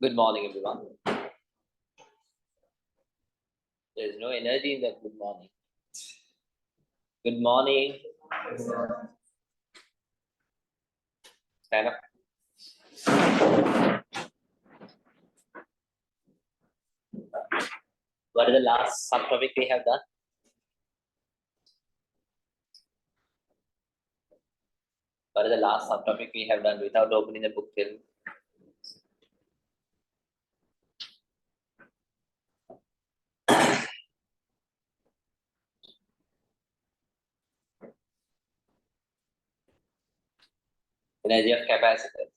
Good morning, everyone. There's no energy in that good morning. Good morning. Stand up. What is the last subtopic we have done? What is the last subtopic we have done without opening the book till? Energy of capacitors.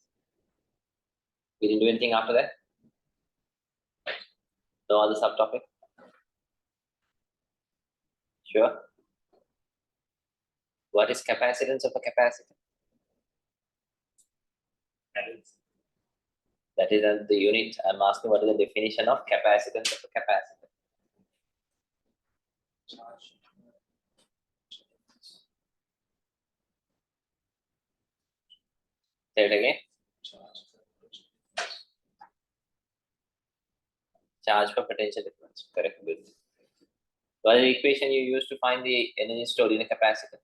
We didn't do anything after that? No other subtopic? Sure. What is capacitance of a capacitor? That is the unit. I'm asking what is the definition of capacitance of a capacitor? Say it again. Charge for potential difference. Correct. Good. What is the equation you use to find the energy stored in a capacitor?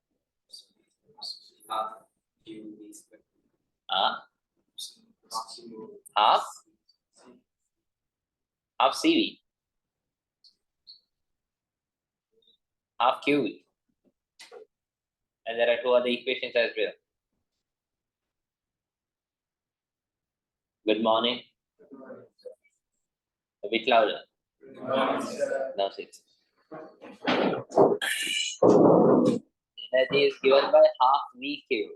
Half CV. Half QV. And there are two other equations as well. Good morning. A bit louder. Now sit. Energy is given by half VQ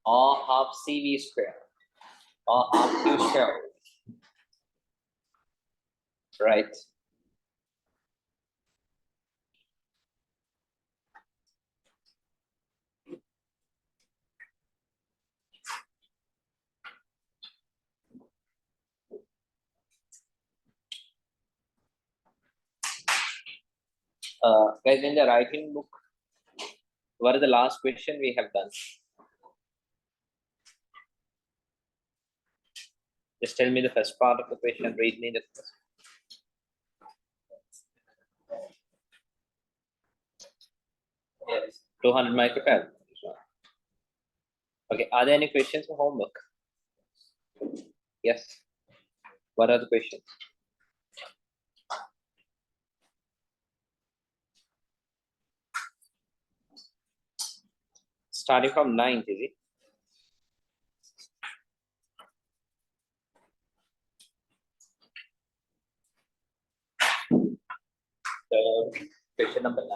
or half CV square or half Q square. Right. Guys, in the writing book, what is the last question we have done? Just tell me the first part of the question. Read me the first. Yes, 200 microfarad. Okay, are there any questions for homework? Yes. What are the questions? Starting from 9th, is it? So, question number 9.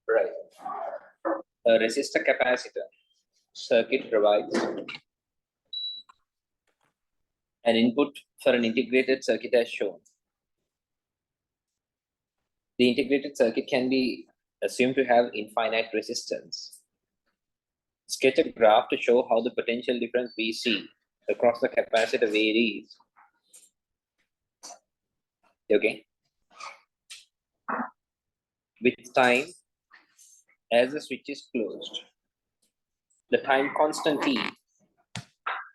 Right. A resistor capacitor circuit provides an input for an integrated circuit as shown. The integrated circuit can be assumed to have infinite resistance. Sketch a graph to show how the potential difference VC across the capacitor varies. Okay. With time as the switch is closed. The time constant T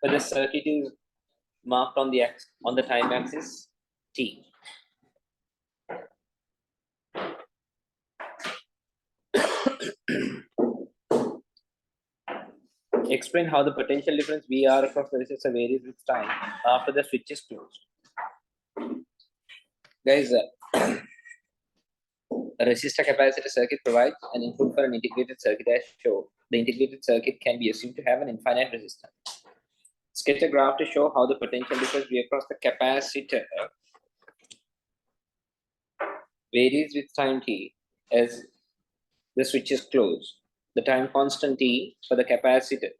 for the circuit is marked on the time axis T. Explain how the potential difference VR across the resistor varies with time after the switch is closed. Guys, a resistor capacitor circuit provides an input for an integrated circuit as shown. The integrated circuit can be assumed to have an infinite resistance. Sketch a graph to show how the potential difference V across the capacitor varies with time T as the switch is closed. The time constant T for the capacitor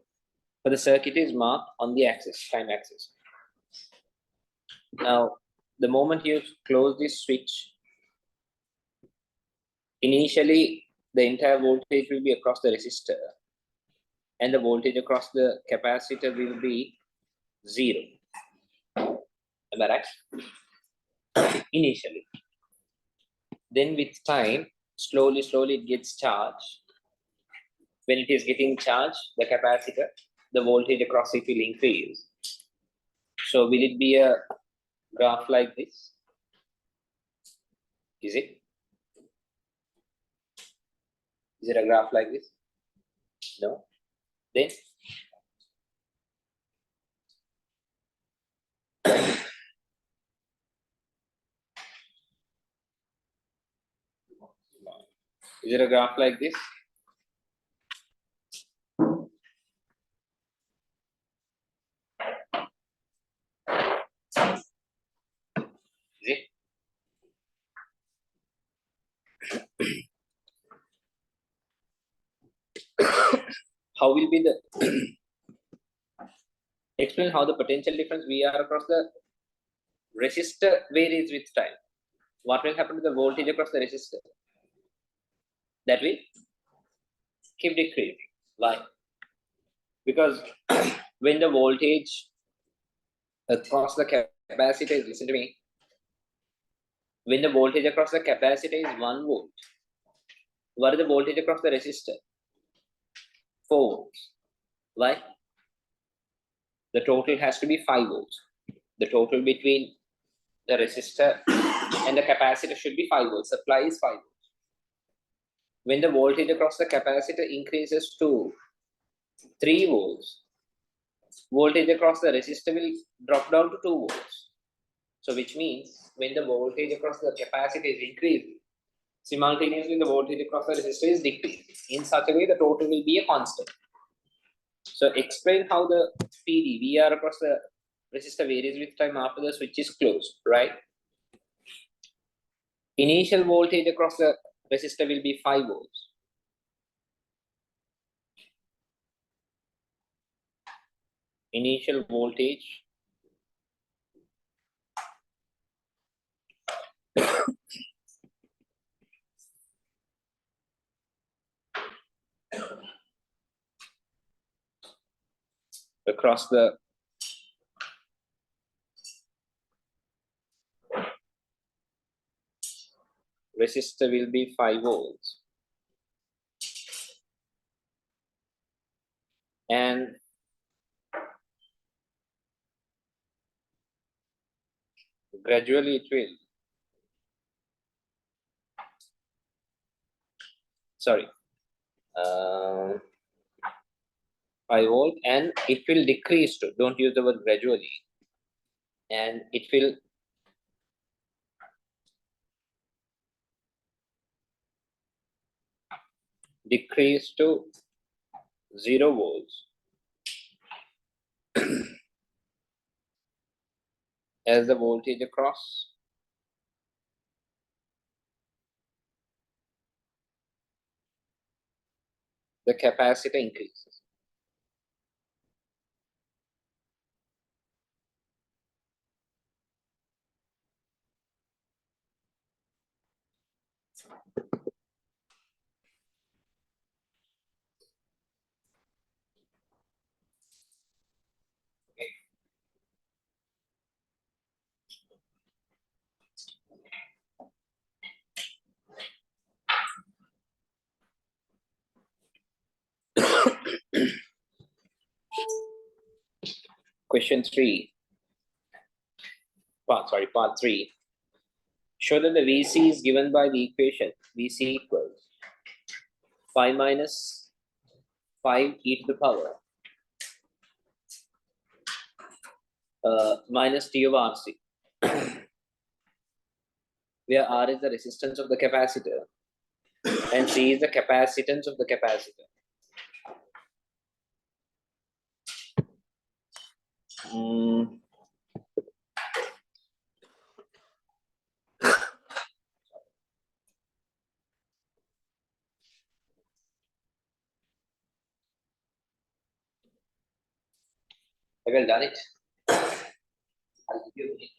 for the circuit is marked on the time axis. Now, the moment you close this switch, initially the entire voltage will be across the resistor, and the voltage across the capacitor will be 0. Am I right? Initially. Then with time, slowly it gets charged. When it is getting charged, the capacitor, the voltage across it will increase. So will it be a graph like this? Is it? Is it a graph like this? No. Then is it a graph like this? Is it? How will be the explain how the potential difference VR across the resistor varies with time. What will happen to the voltage across the resistor? That will keep decreasing. Why? Because when the voltage across the capacitor is, listen to me, when the voltage across the capacitor is 1 volt, what is the voltage across the resistor? 4 volts. Why? The total has to be 5 volts. The total between the resistor and the capacitor should be 5 volts. Supply is 5 volts. When the voltage across the capacitor increases to 3 volts, voltage across the resistor will drop down to 2 volts. So which means when the voltage across the capacitor is increasing, simultaneously the voltage across the resistor is decreasing. In such a way, the total will be a constant. So explain how the PD, VR across the resistor varies with time after the switch is closed, right? Initial voltage across the resistor will be 5 volts. Initial voltage across the resistor will be 5 volts. And gradually it will, 5 volt, and it will decrease to, don't use the word gradually, and it will decrease to 0 volts as the voltage across the capacitor increases. Question 3, part 3. Show that the VC is given by the equation VC equals 5 minus 5 e to the power minus T over RC, where R is the resistance of the capacitor and C is the capacitance of the capacitor. Have you done it? I'll give you a link.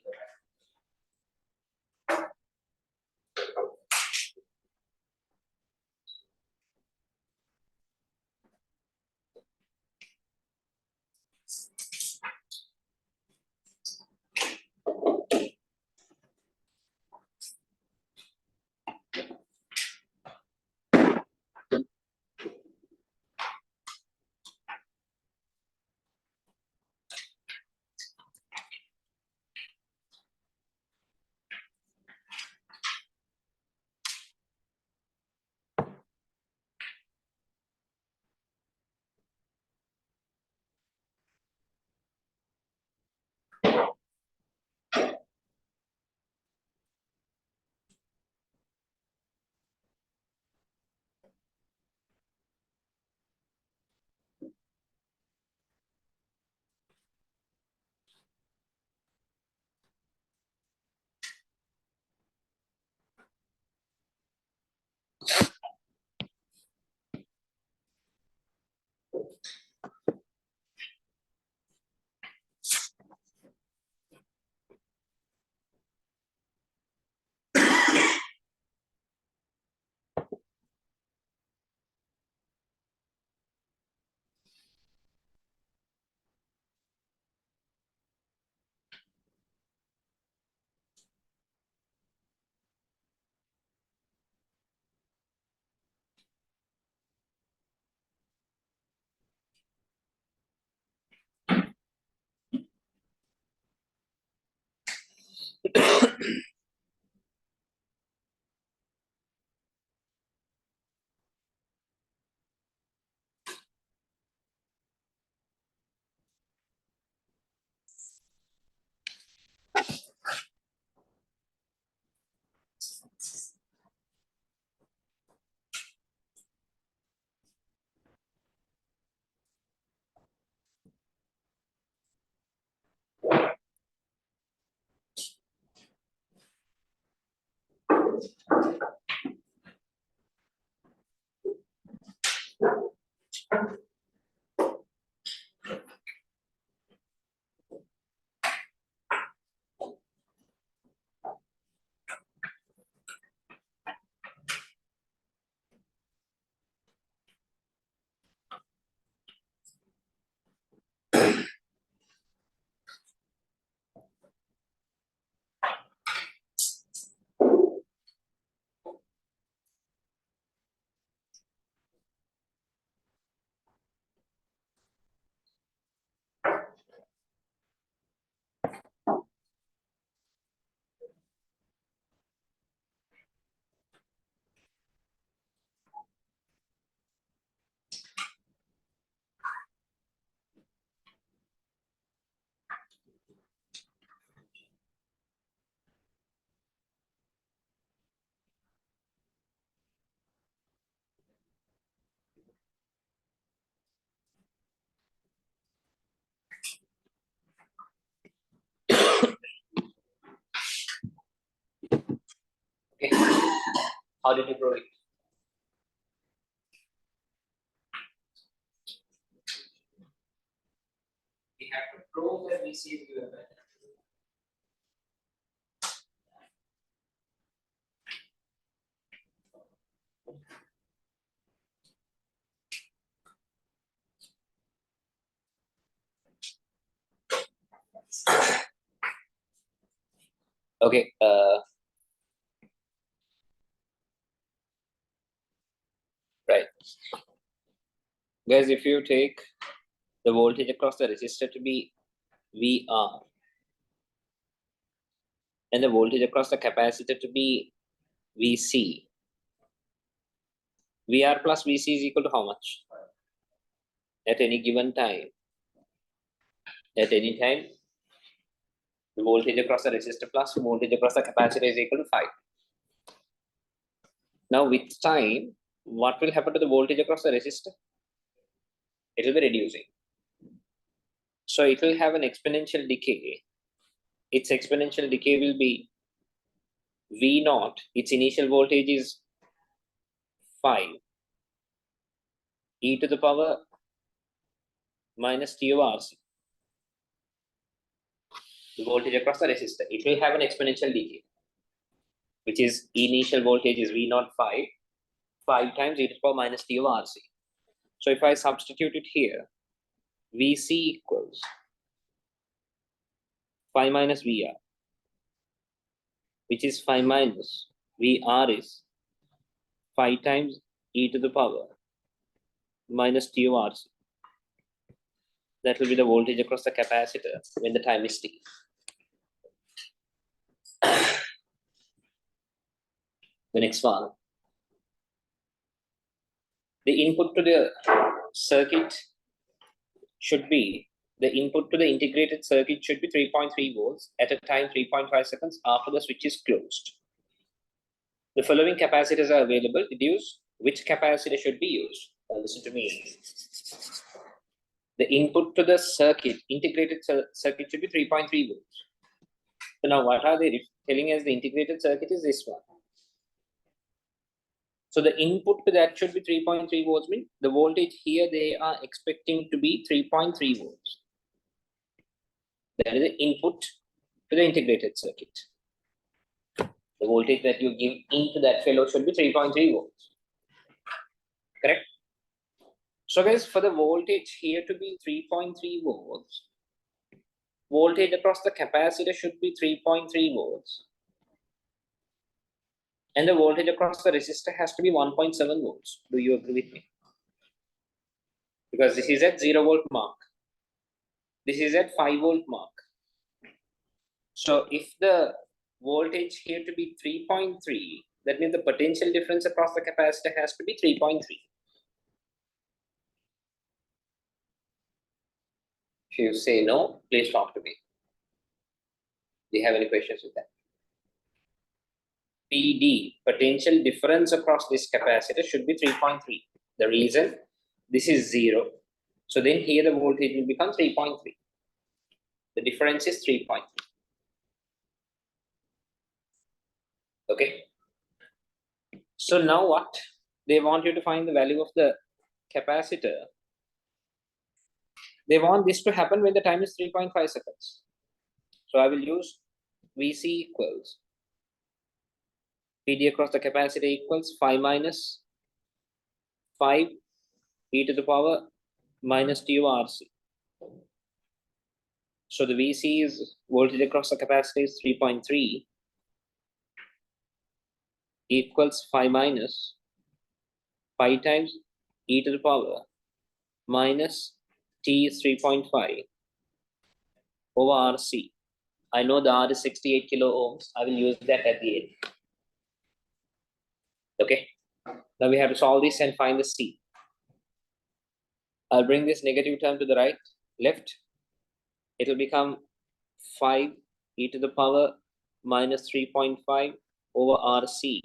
Okay. How did you prove it? We have to prove that VC is given by. Okay. Right. Guys, if you take the voltage across the resistor to be VR and the voltage across the capacitor to be VC, VR plus VC is equal to how much? At any given time. At any time, the voltage across the resistor plus voltage across the capacitor is equal to 5. Now, with time, what will happen to the voltage across the resistor? It will be reducing. So it will have an exponential decay. Its exponential decay will be V naught. Its initial voltage is 5 e to the power minus t over RC. The voltage across the resistor. It will have an exponential decay, which is initial voltage is V naught 5 times e to the power minus t over RC. So if I substitute it here, VC equals 5 minus VR, which is 5 minus VR is 5 times e to the power minus t over RC. That will be the voltage across the capacitor when the time is t. The next one. The input to the circuit should be, the input to the integrated circuit should be 3.3 volts at a time 3.5 seconds after the switch is closed. The following capacitors are available. Deduce which capacitor should be used. Listen to me. The input to the circuit, integrated circuit should be 3.3 volts. So now what are they telling us? The integrated circuit is this one. So the input to that should be 3.3 volts. Mean the voltage here they are expecting to be 3.3 volts. That is the input to the integrated circuit. The voltage that you give into that fellow should be 3.3 volts. Correct? So guys, for the voltage here to be 3.3 volts, voltage across the capacitor should be 3.3 volts. And the voltage across the resistor has to be 1.7 volts. Do you agree with me? Because this is at 0 volt mark. This is at 5 volt mark. So if the voltage here to be 3.3, that means the potential difference across the capacitor has to be 3.3. If you say no, please talk to me. Do you have any questions with that? PD, potential difference across this capacitor should be 3.3. The reason, this is 0. So then here the voltage will become 3.3. The difference is 3.3. Okay. So now what? They want you to find the value of the capacitor. They want this to happen when the time is 3.5 seconds. So I will use VC equals PD across the capacitor equals 5 minus 5 e to the power minus t over RC. So the VC is voltage across the capacitor is 3.3 equals 5 minus 5 times e to the power minus t is 3.5 over RC. I know the R is 68 kilo ohms. I will use that at the end. Okay. Now we have to solve this and find the C. I'll bring this negative term to the right, left. It will become 5 e to the power minus 3.5 over RC.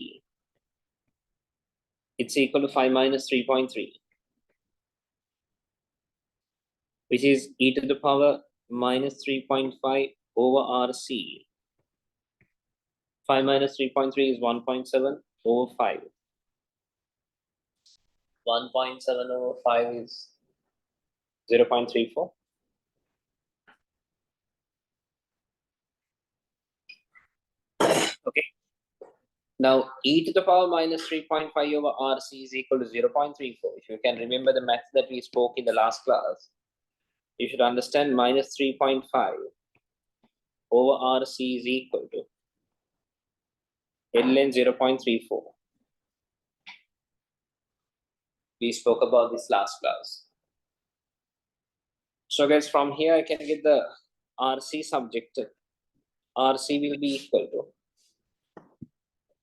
It's equal to 5 minus 3.3, which is e to the power minus 3.5 over RC. 5 minus 3.3 is 1.7 over 5. 1.7 over 5 is 0.34. Okay. Now, e to the power minus 3.5 over RC is equal to 0.34. If you can remember the math that we spoke in the last class, you should understand minus 3.5 over RC is equal to ln 0.34. We spoke about this last class. So guys, from here I can get the RC subjected. RC will be equal to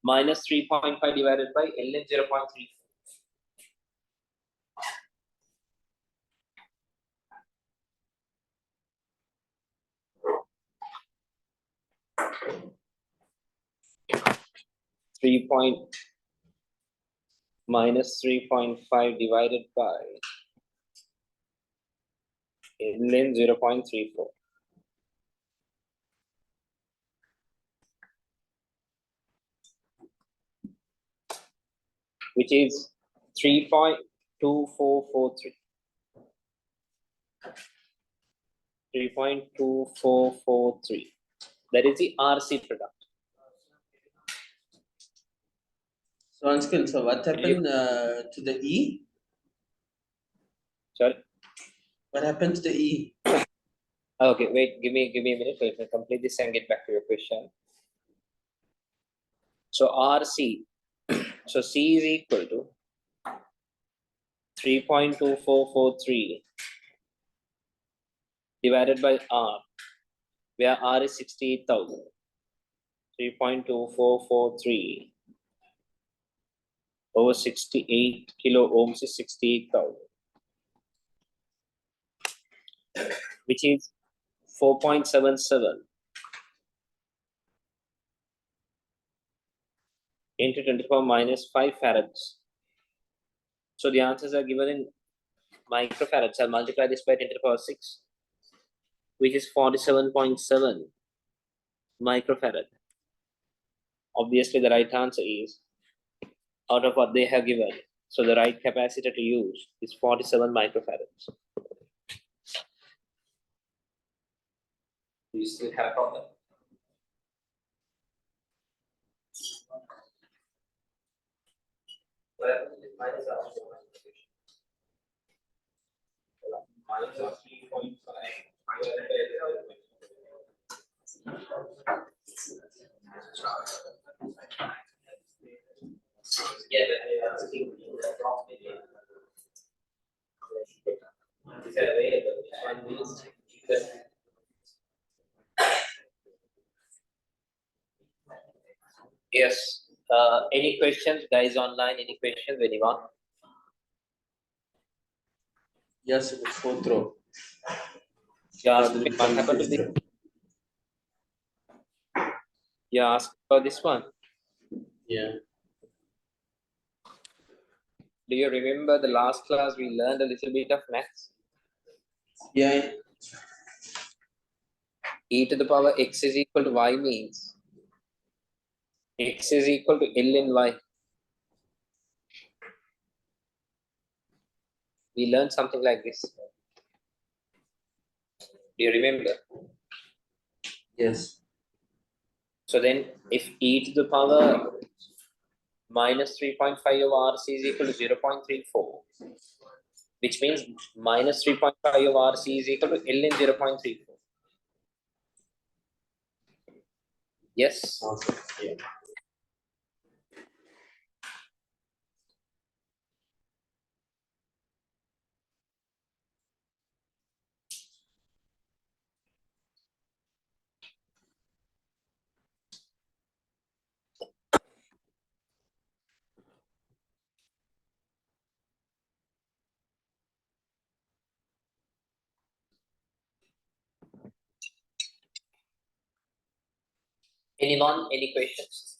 minus 3.5 divided by ln 0.34. Minus 3.5 divided by ln 0.34. Which is 3.2443. 3.2443. That is the RC product. So Anshul, so what happened to the E? Sorry? What happened to the E? Okay, wait, give me a minute. Let me complete this and get back to your question. So RC, so C is equal to 3.2443 divided by R, where R is 68,000. 3.2443 over 68 kilo ohms is 68,000, which is 4.77 into 10 to the power minus 5 farads. So the answers are given in microfarads. I'll multiply this by 10 to the power 6, which is 47.7 microfarad. Obviously, the right answer is out of what they have given. So the right capacitor to use is 47 microfarads. Do you still have a problem? Minus 3.5. Yes. Any questions, guys online? Any questions, anyone? Yes, it's fourth row. Yeah, Rather than what happened to fifth this? row. Yeah, ask for this one. Yeah. Do you remember the last class we learned a little bit of maths? Yeah. E to the power x is equal to y means x is equal to L in y. We learned something like this. Do you remember? Yes. So then if e to the power minus 3.5 of RC is equal to 0.34, which means minus 3.5 of RC is equal to L in 0.34. Yes? Okay. Yeah. Anyone? Any questions?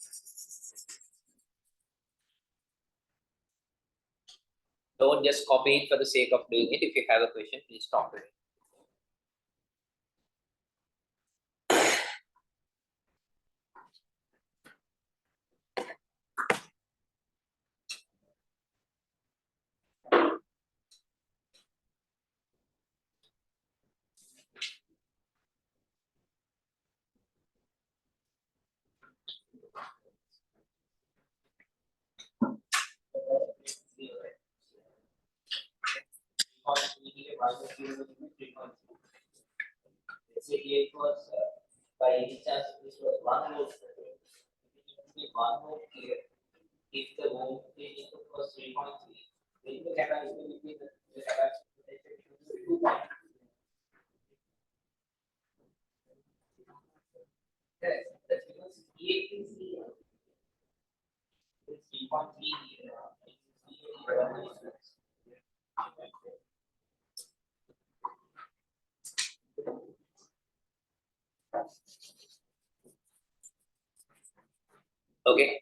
Don't just copy it for the sake of doing it. If you have a question, please talk to it. Let's say here it was by any chance this was 1 volt. It will be 1 volt here. If the voltage input was 3.3, then the capacity between the capacity should be 2.3. Yes, that's because EX is here. It's 3.3 here. Okay.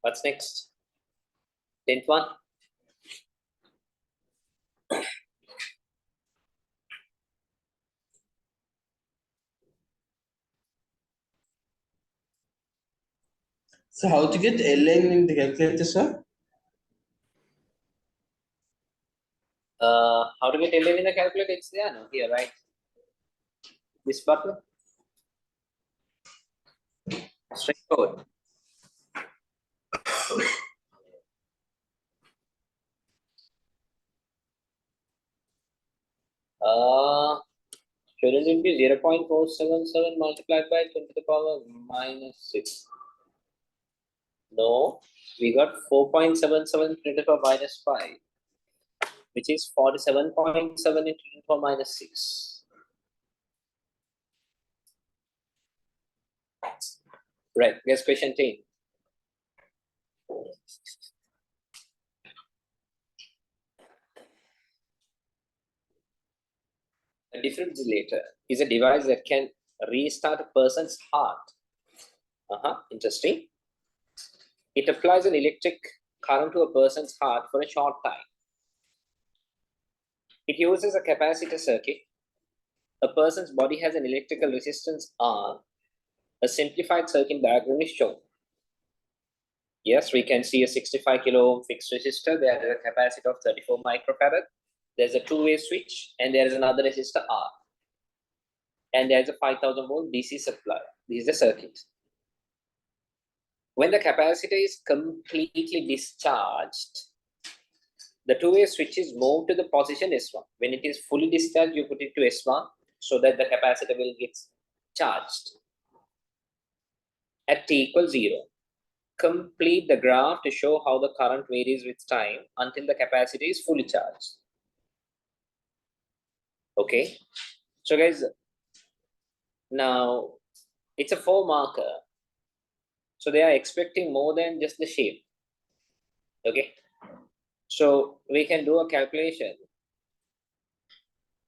What's next? 10th one. So how to get ln in the calculator, sir? How to get LN in the calculator? It's there, no? Here, right? This button. Straightforward. Shouldn't it be 0.477 multiplied by 10 to the power minus 6? No, we got 4.77 10 to the power minus 5, which is 47.7 into 10 to the power minus 6. Right, guess question 10. A defibrillator is a device that can restart a person's heart. Interesting. It applies an electric current to a person's heart for a short time. It uses a capacitor circuit. A person's body has an electrical resistance R. A simplified circuit diagram is shown. Yes, we can see a 65 kilo ohm fixed resistor. There is a capacitor of 34 microfarad. There's a two-way switch, and there is another resistor R. And there's a 5000 volt DC supply. This is the circuit. When the capacitor is completely discharged, the two-way switch is moved to the position S1. When it is fully discharged, you put it to S1 so that the capacitor will get charged. At t equals 0, complete the graph to show how the current varies with time until the capacitor is fully charged. Okay, so guys, Now, it's a 4 marker. So they are expecting more than just the shape. Okay. So we can do a calculation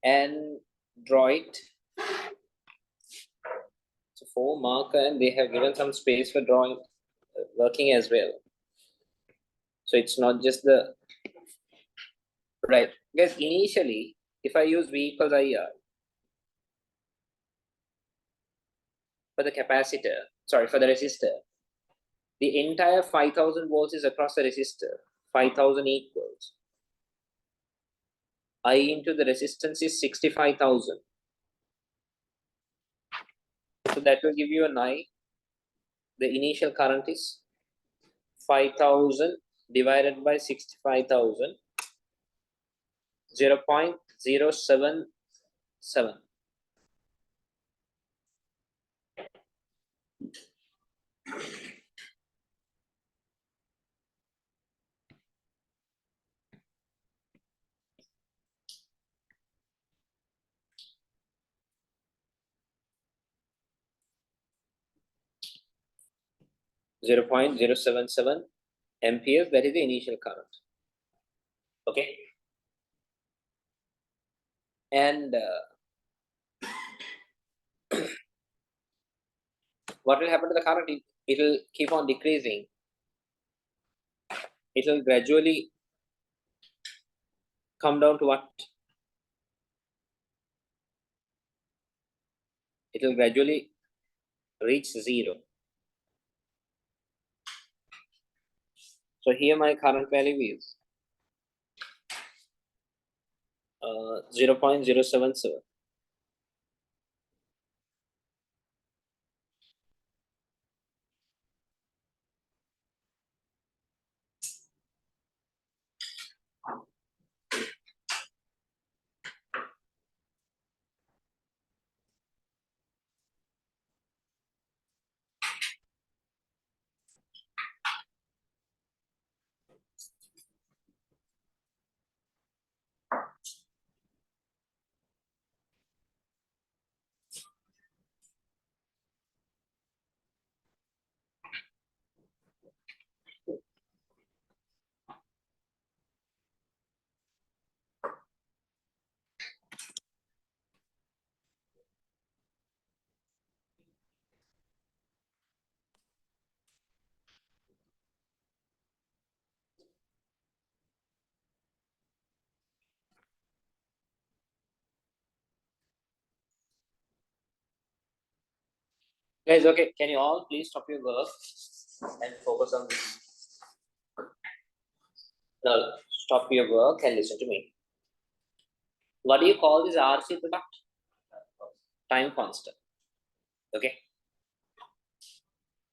and draw it. So 4 marker, and they have given some space for drawing, working as well. So it's not just the right. Guys, initially, if I use V equals IR for the capacitor, sorry, for the resistor, the entire 5000 volts is across the resistor. 5000 equals I into the resistance is 65,000. So that will give you an I. The initial current is 5000 divided by 65,000, 0.077. 0.077 amperes, that is the initial current. Okay. And what will happen to the current? It will keep on decreasing. It will gradually come down to what? It will gradually reach 0. So here my current value is 0.077. Guys, okay, can you all please stop your work and focus on this? No, stop your work and listen to me. What do you call this RC product? Time constant. Okay.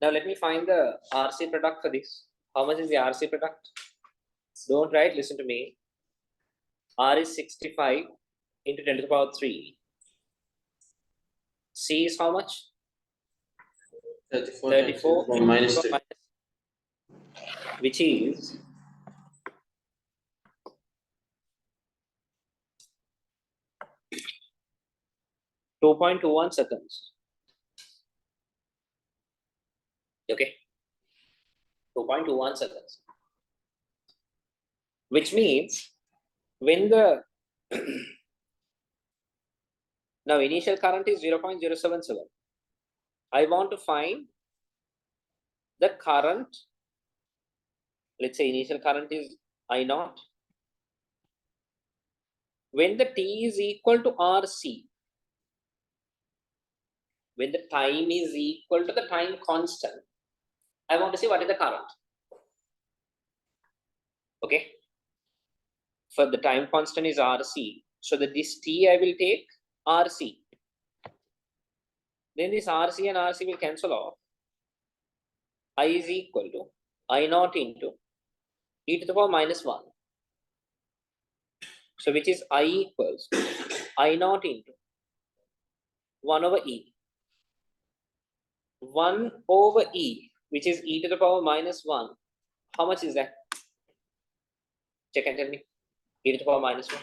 Now let me find the RC product for this. How much is the RC product? Don't write, listen to me. R is 65 into 10 to the power 3. C is how much? 34 minus 2. Which is 2.21 seconds. Okay. 2.21 seconds. Which means when the now initial current is 0.077. I want to find the current. Let's say initial current is I naught. When the t is equal to RC, when the time is equal to the time constant, I want to see what is the current. Okay. For the time constant is RC. So that this t I will take RC. Then this RC and RC will cancel off. I is equal to I naught into e to the power minus 1. So which is I equals I naught into 1 over E. 1 over E, which is e to the power minus 1. How much is that? Check and tell me. E to the power minus 1.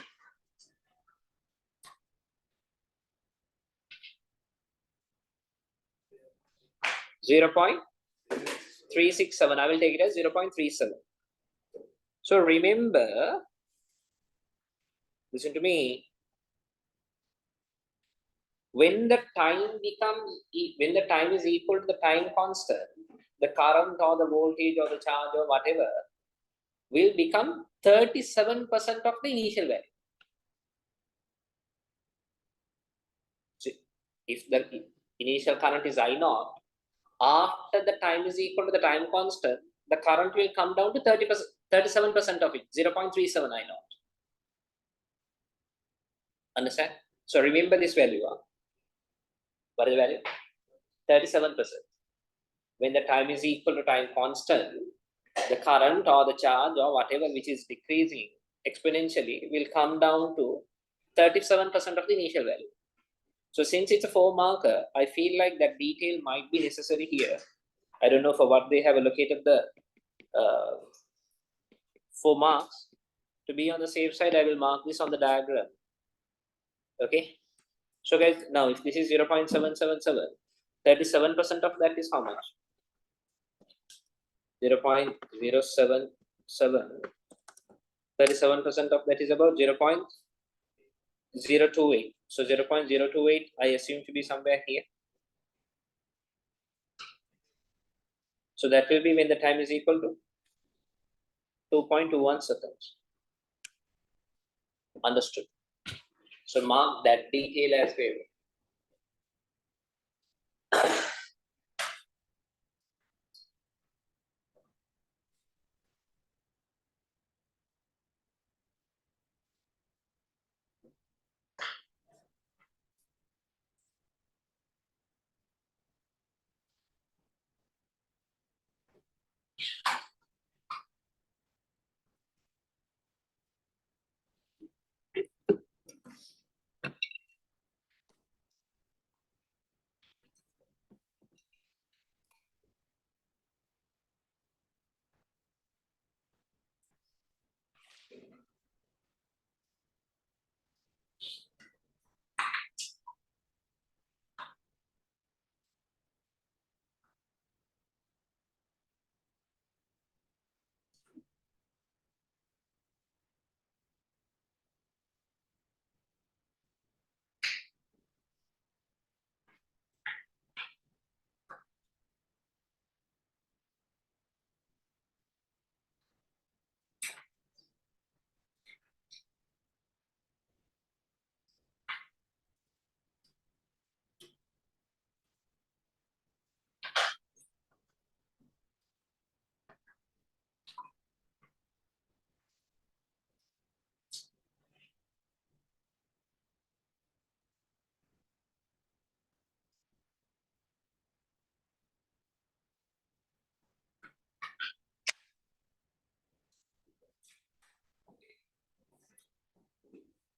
0.367. I will take it as 0.37. So remember, listen to me. When the time is equal to the time constant, the current or the voltage or the charge or whatever will become 37% of the initial value. So if the initial current is I naught, after the time is equal to the time constant, the current will come down to 30%, 37% of it, 0.37 I naught. Understand? So remember this value. What is the value? 37%. When the time is equal to time constant, the current or the charge or whatever which is decreasing exponentially will come down to 37% of the initial value. So since it's a 4 marker, I feel like that detail might be necessary here. I don't know for what they have allocated the 4 marks. To be on the safe side, I will mark this on the diagram. Okay. So guys, now if this is 0.777, 37% of that is how much? 0.077. 37% of that is about 0.028. So 0.028, I assume to be somewhere here. So that will be when the time is equal to 2.21 seconds. Understood. So mark that detail as well.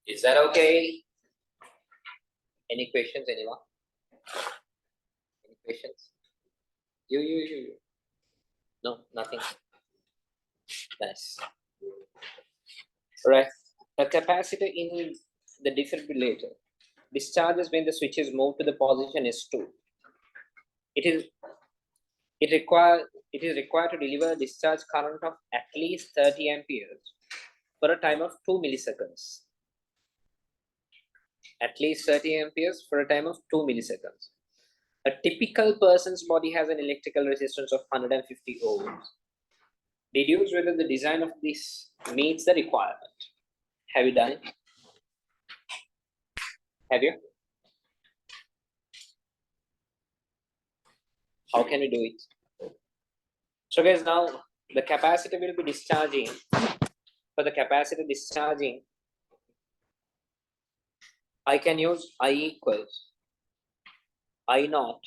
Is that okay? Any questions, anyone? Any questions? You. No, nothing. Nice. Right. The capacitor in the defibrillator discharges when the switch is moved to the position S2. It is required to deliver a discharge current of at least 30 amperes for a time of 2 milliseconds. At least 30 amperes for a time of 2 milliseconds. A typical person's body has an electrical resistance of 150 ohms. Deduce whether the design of this meets the requirement. Have you done it? Have you? How can we do it? So guys, now the capacitor will be discharging. For the capacitor discharging, I can use I equals I naught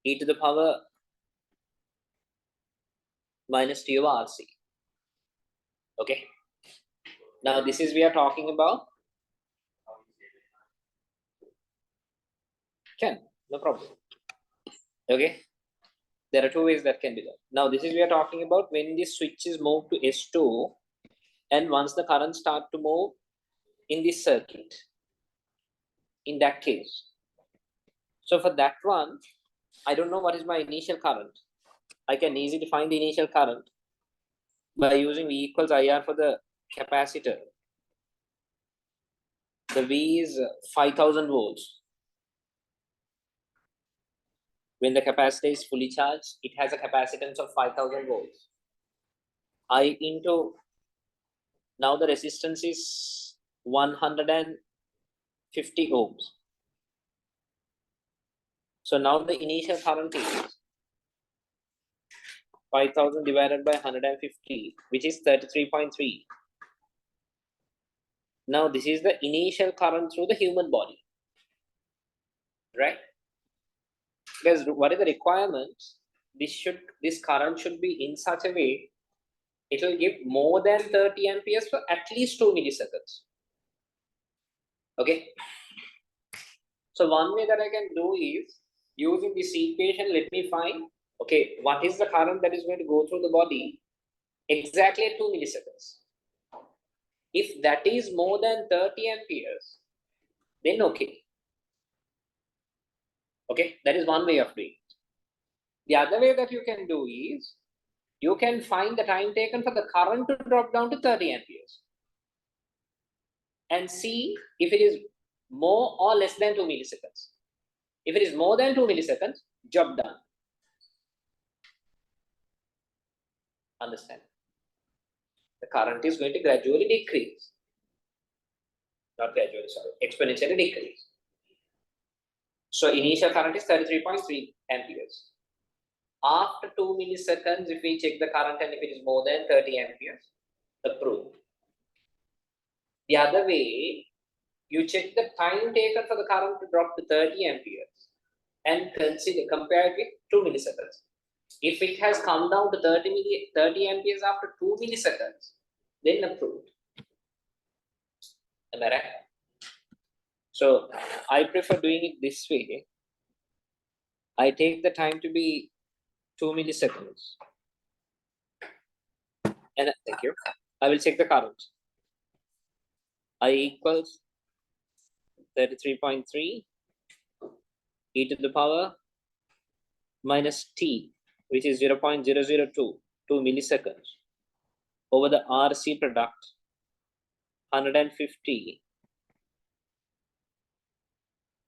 e to the power minus T over RC. Okay. Now this is we are talking about. No problem. Okay. There are two ways that can be done. Now this is we are talking about when the switch is moved to S2 and once the current start to move in this circuit. In that case. So for that one, I don't know what is my initial current. I can easily find the initial current by using V equals IR for the capacitor. The V is 5000 volts. When the capacitor is fully charged, it has a capacitance of 5000 volts. I into, now the resistance is 150 ohms. So now the initial current is 5000 divided by 150, which is 33.3. Now this is the initial current through the human body, right? Because what is the requirement? This current should be in such a way it will give more than 30 amperes for at least 2 milliseconds. Okay. So one way that I can do is using this equation, let me find, okay, what is the current that is going to go through the body exactly at 2 milliseconds. If that is more than 30 amperes, then okay. Okay, that is one way of doing it. The other way that you can do is, you can find the time taken for the current to drop down to 30 amperes and see if it is more or less than 2 milliseconds. If it is more than 2 milliseconds, job done. Understand? The current is going to gradually decrease. Not gradually, sorry, exponentially decrease. So initial current is 33.3 amperes. After 2 milliseconds, if we check the current and if it is more than 30 amperes, approved. The other way, you check the time taken for the current to drop to 30 amperes and compare it with 2 milliseconds. If it has come down to 30 amperes after 2 milliseconds, then approved. Am I right? So I prefer doing it this way. I take the time to be 2 milliseconds. And thank you. I will check the current. I equals 33.3 e to the power minus t, which is 0.002, 2 milliseconds, over the RC product, 150.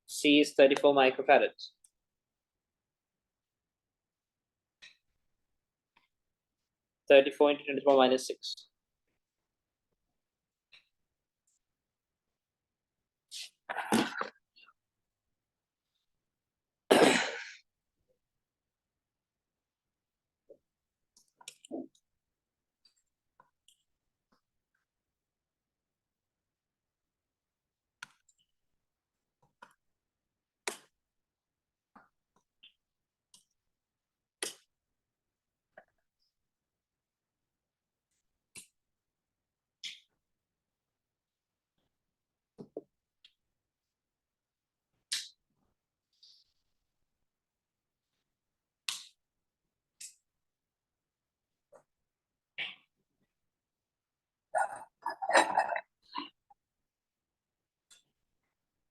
C is 34 microfarads. (34 into 10 to the power minus 6).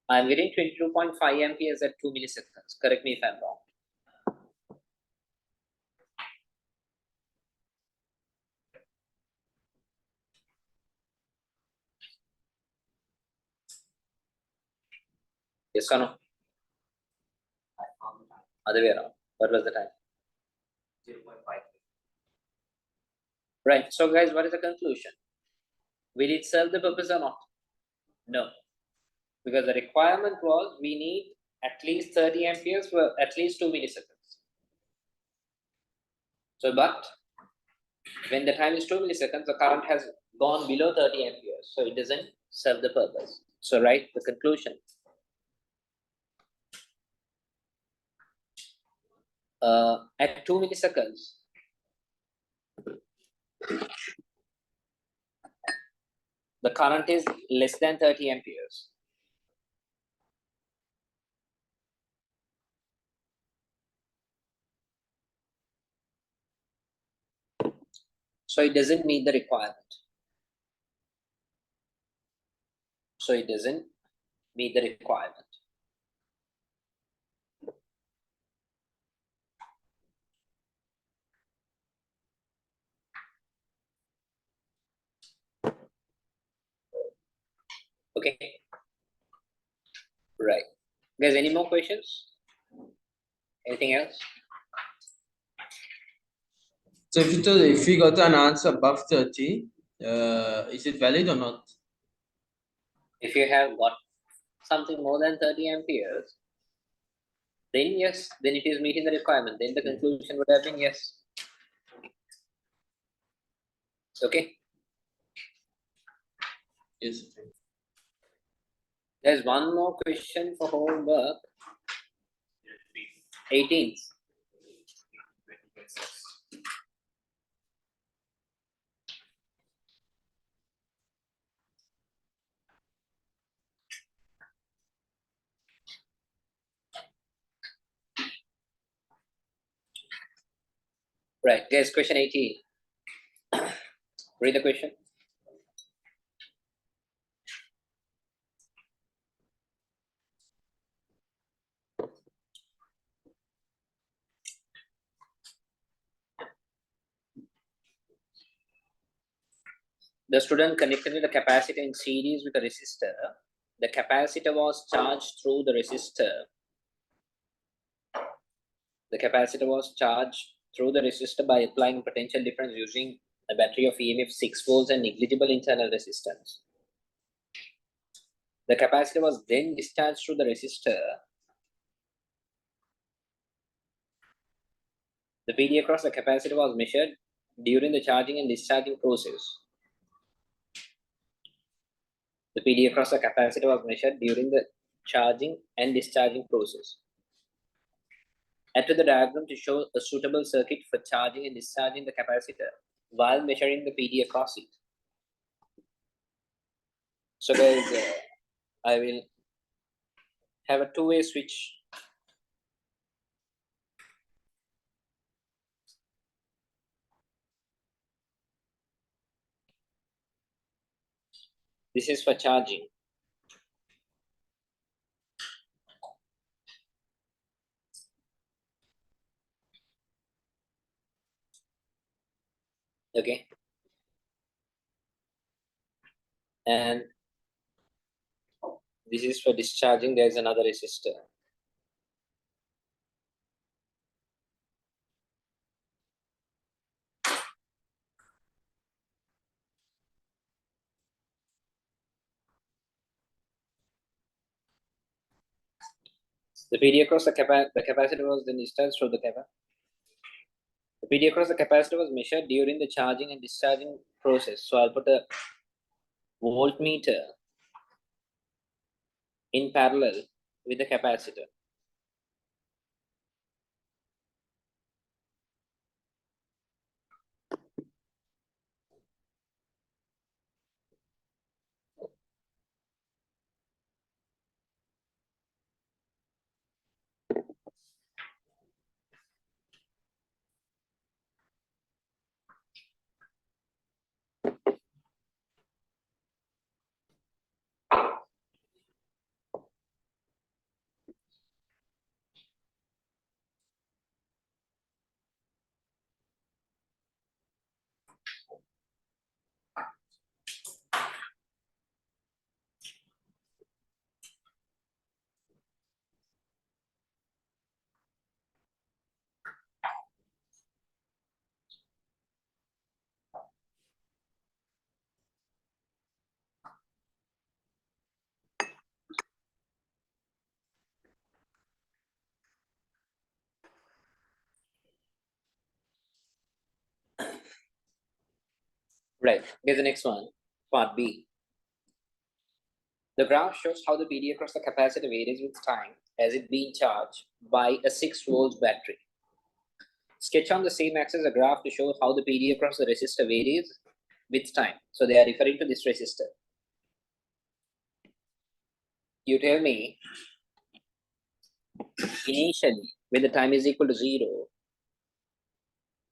I'm getting 22.5 amperes at 2 milliseconds. Correct me if I'm wrong. Yes or no? Other way around. What was the time? 0.5. Right. So guys, what is the conclusion? Will it serve the purpose or not? No. Because the requirement was we need at least 30 amperes for at least 2 milliseconds. So, but when the time is 2 milliseconds, the current has gone below 30 amperes. So it doesn't serve the purpose. So write the conclusion. At 2 milliseconds, the current is less than 30 amperes. So it doesn't meet the requirement. So it doesn't meet the requirement. Okay. Right. Guys, any more questions? Anything else? So if we got an answer above 30, is it valid or not? If you have got something more than 30 amperes, then yes, then it is meeting the requirement. Then the conclusion would have been yes. Okay. Yes. There's one more question for homework. 18th. Right, guys, question 18. Read the question. The student connected the capacitor in series with a resistor. The capacitor was charged through the resistor. The capacitor was charged through the resistor by applying potential difference using a battery of EMF 6 volts and negligible internal resistance. The capacitor was then discharged through the resistor. The PD across the capacitor was measured during the charging and discharging process. The PD across the capacitor was measured during the charging and discharging process. Add to the diagram to show a suitable circuit for charging and discharging the capacitor while measuring the PD across it. So guys, I will have a two-way switch. This is for charging. Okay. And this is for discharging. There is another resistor. The PD across the capacitor was then discharged through the capacitor. The PD across the capacitor was measured during the charging and discharging process. So I'll put a voltmeter in parallel with the capacitor. Right. Here's the next one, part B. The graph shows how the PD across the capacitor varies with time as it being charged by a 6 volts battery. Sketch on the same axis a graph to show how the PD across the resistor varies with time. So they are referring to this resistor. You tell me, initially, when the time is equal to 0,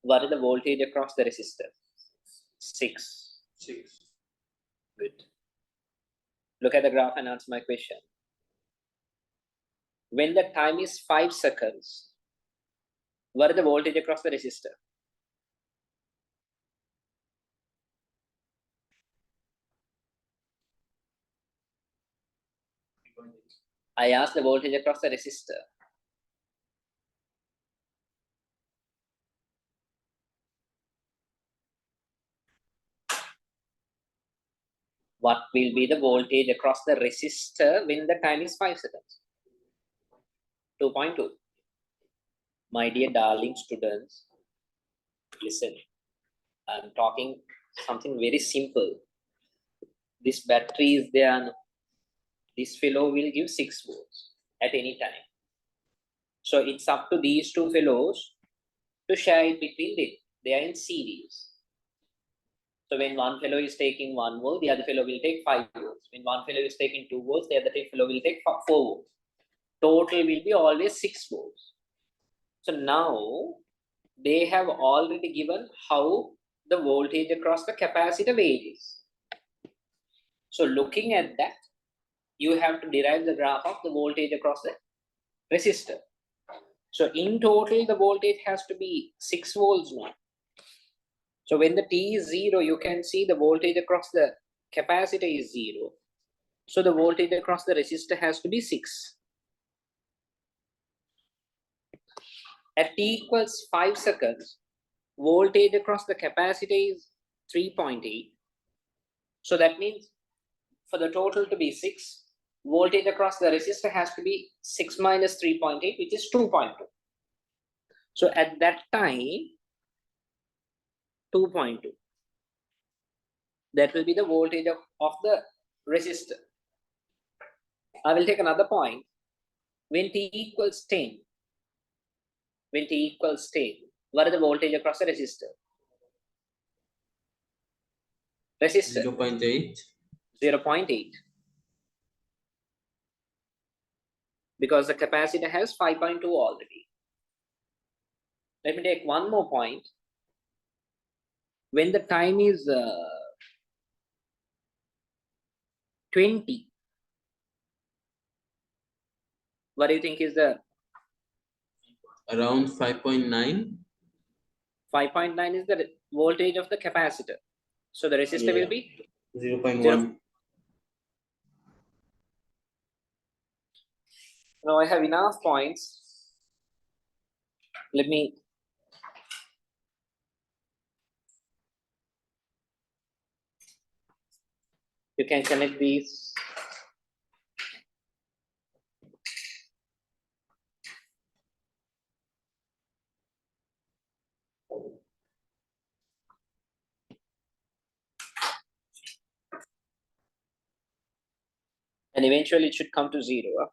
what is the voltage across the resistor? 6. 6. Good. Look at the graph and answer my question. When the time is 5 seconds, what is the voltage across the resistor? I asked the voltage across the resistor. What will be the voltage across the resistor when the time is 5 seconds? 2.2. My dear darling students, listen. I'm talking something very simple. This battery is there. This fellow will give 6 volts at any time. So it's up to these two fellows to share it between them. They are in series. So when one fellow is taking 1 volt, the other fellow will take 5 volts. When one fellow is taking 2 volts, the other fellow will take 4 volts. Total will be always 6 volts. So now they have already given how the voltage across the capacitor varies. So looking at that, you have to derive the graph of the voltage across the resistor. So in total, the voltage has to be 6 volts now. So when the T is 0, you can see the voltage across the capacitor is 0. So the voltage across the resistor has to be 6. At T equals 5 seconds, voltage across the capacitor is 3.8. So that means for the total to be 6, voltage across the resistor has to be 6 minus 3.8, which is 2.2. So at that time, 2.2. That will be the voltage of the resistor. I will take another point. When T equals 10, what is the voltage across the resistor? Resistor 0.8. 0.8. Because the capacitor has 5.2 already. Let me take one more point. When the time is 20, what do you think is the Around 5.9. 5.9 is the voltage of the capacitor. So the resistor will be 0.1. Now I have enough points. Let me you can connect these. And eventually it should come to 0.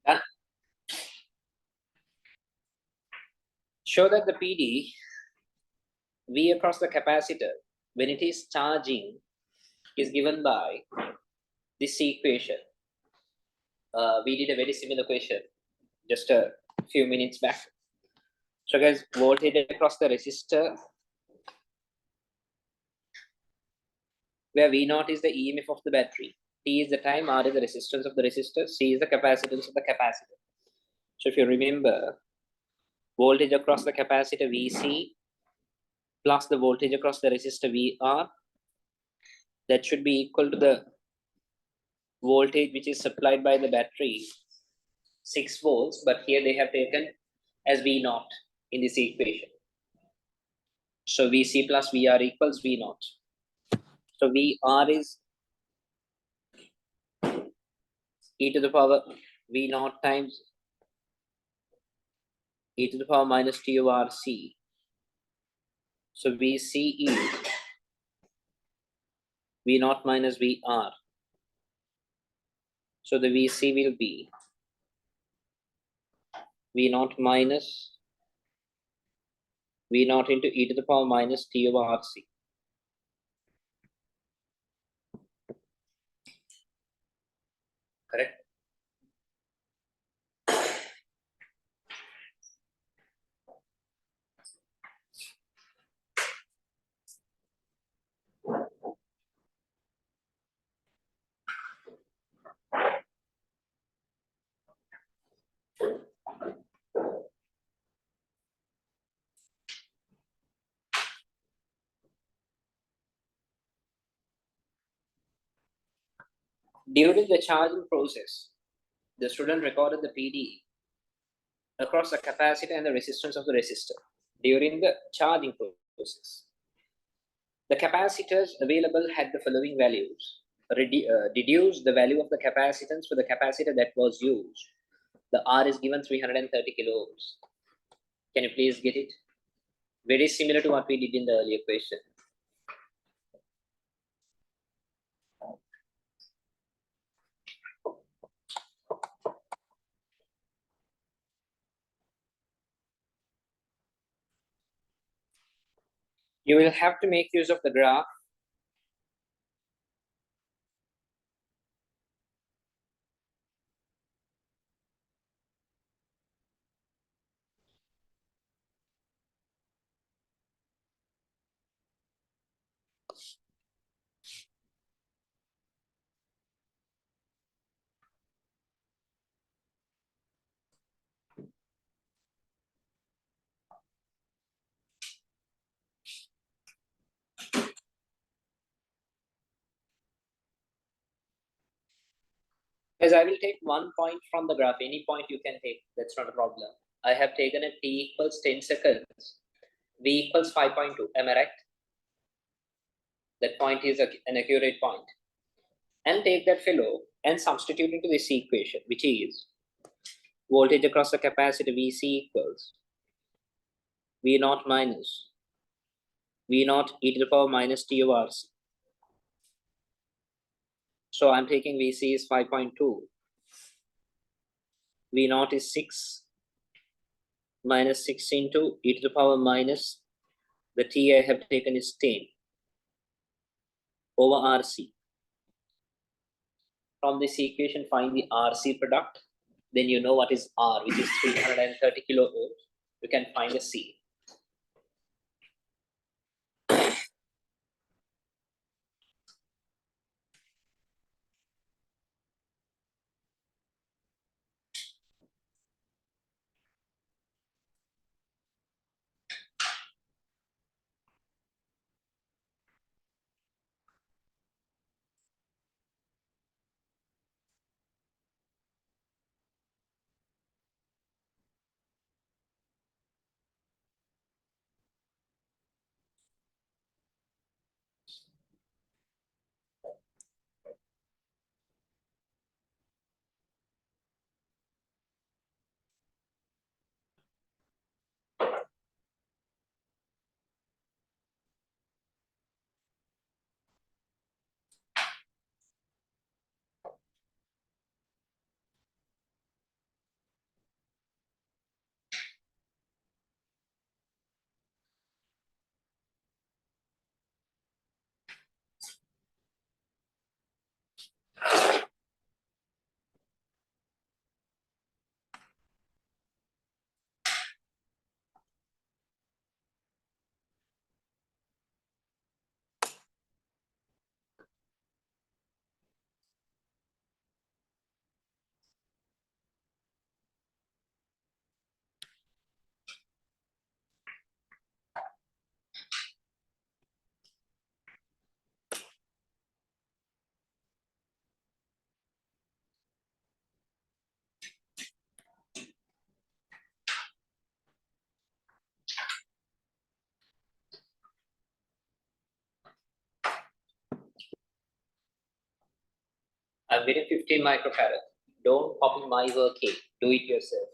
Done. Show that the PD V across the capacitor when it is charging is given by this equation. We did a very similar question just a few minutes back. So guys, voltage across the resistor, where V0 is the EMF of the battery, T is the time, R is the resistance of the resistor, C is the capacitance of the capacitor. So if you remember, voltage across the capacitor VC plus the voltage across the resistor VR, that should be equal to the voltage which is supplied by the battery, 6 volts, but here they have taken as V0 in this equation. So VC plus VR equals V0. So VR is e to the power V0 times e to the power minus t over RC So VC is V naught minus VR. So the VC will be V naught minus V naught into e to the power minus T over RC. Correct? During the charging process, the student recorded the PD across the capacitor and the resistance of the resistor during the charging process. The capacitors available had the following values. Deduce the value of the capacitance for the capacitor that was used. The R is given 330 kilo ohms. Can you please get it? Very similar to what we did in the earlier question. You will have to make use of the graph. As I will take one point from the graph, any point you can take, that's not a problem. I have taken a t equals 10 seconds, v equals 5.2, am I right? That point is an accurate point. And take that fellow and substitute into this equation, which is voltage across the capacitor VC equals V naught minus V naught e to the power minus T over RC. So I'm taking VC is 5.2. V naught is 6 minus 6 into e to the power minus the T I have taken is 10 over RC. From this equation, find the RC product. Then you know what is R, which is 330 kilo ohms. You can find a C. I'm getting 15 microfarad. Don't copy my work here. Do it yourself.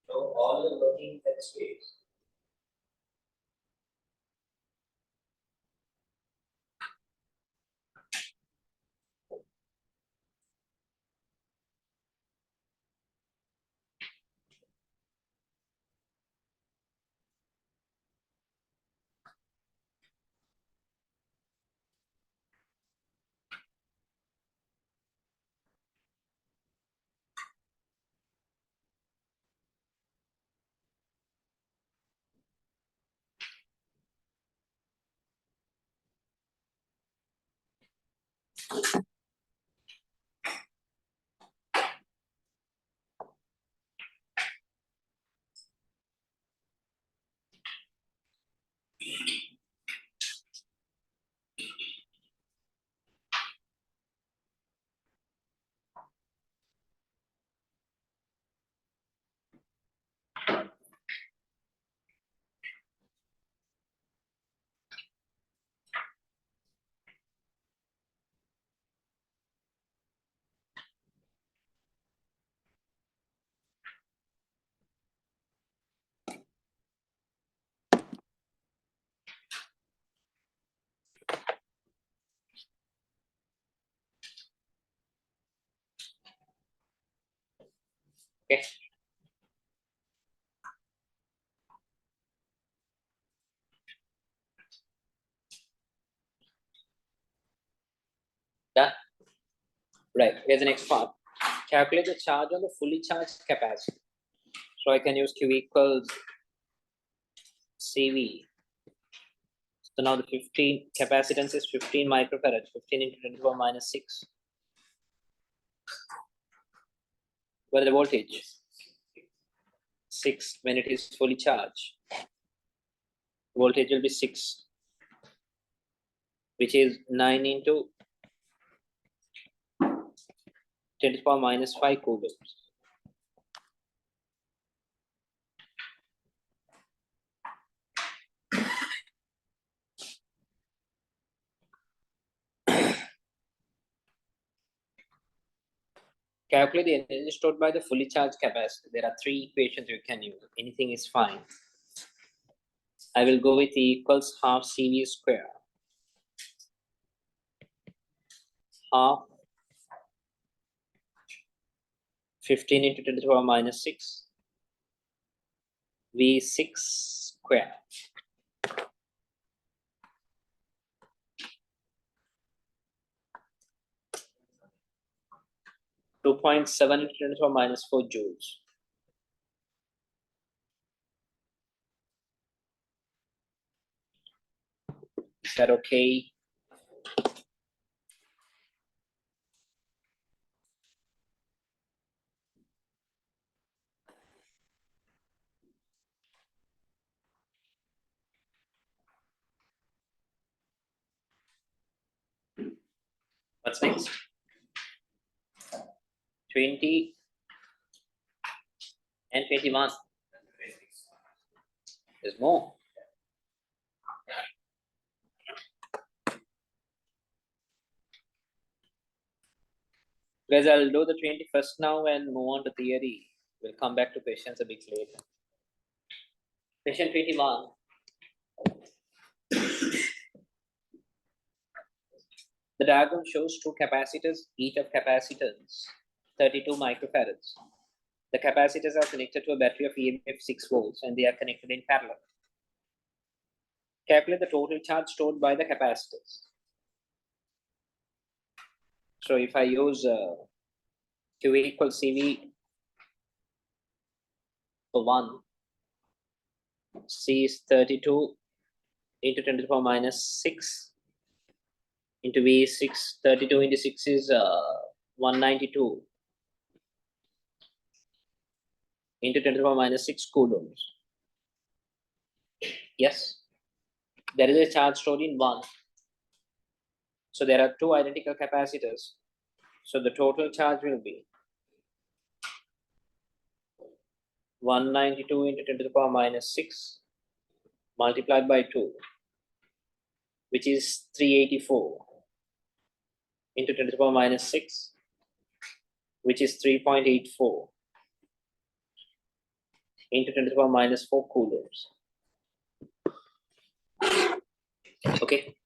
So all the working that space. Okay. Done. Right. Here's the next part. Calculate the charge on the fully charged capacitor. So I can use Q equals CV. So now the 15 capacitance is 15 microfarad, 15 into 10 to the power minus 6. What is the voltage? 6 when it is fully charged. Voltage will be 6, which is 9 into 10 to the power minus 5 coulombs. Calculate the energy stored by the fully charged capacitor. There are 3 equations you can use. Anything is fine. I will go with E equals half CV square. Half 15 into 10 to the power minus 6. V6 square. .7 into 10 to the power minus 4 joules. Is that okay? What's next? 20 and 21. There's more. Guys, I'll do the 21st now and move on to theory. We'll come back to questions a bit later. Question 21. The diagram shows 2 capacitors, each of capacitance 32 microfarads. The capacitors are connected to a battery of EMF 6 volts and they are connected in parallel. Calculate the total charge stored by the capacitors. So if I use Q equals CV for 1, C is 32 into 10 to the power minus 6 into V is 6, 32 into 6 is 192 into 10 to the power minus 6 coulombs. Yes, there is a charge stored in 1. So there are 2 identical capacitors. So the total charge will be 192 into 10 to the power minus 6 multiplied by 2, which is 384 into 10 to the power minus 6, which is 3.84 into 10 to the power minus 4 coulombs. Okay.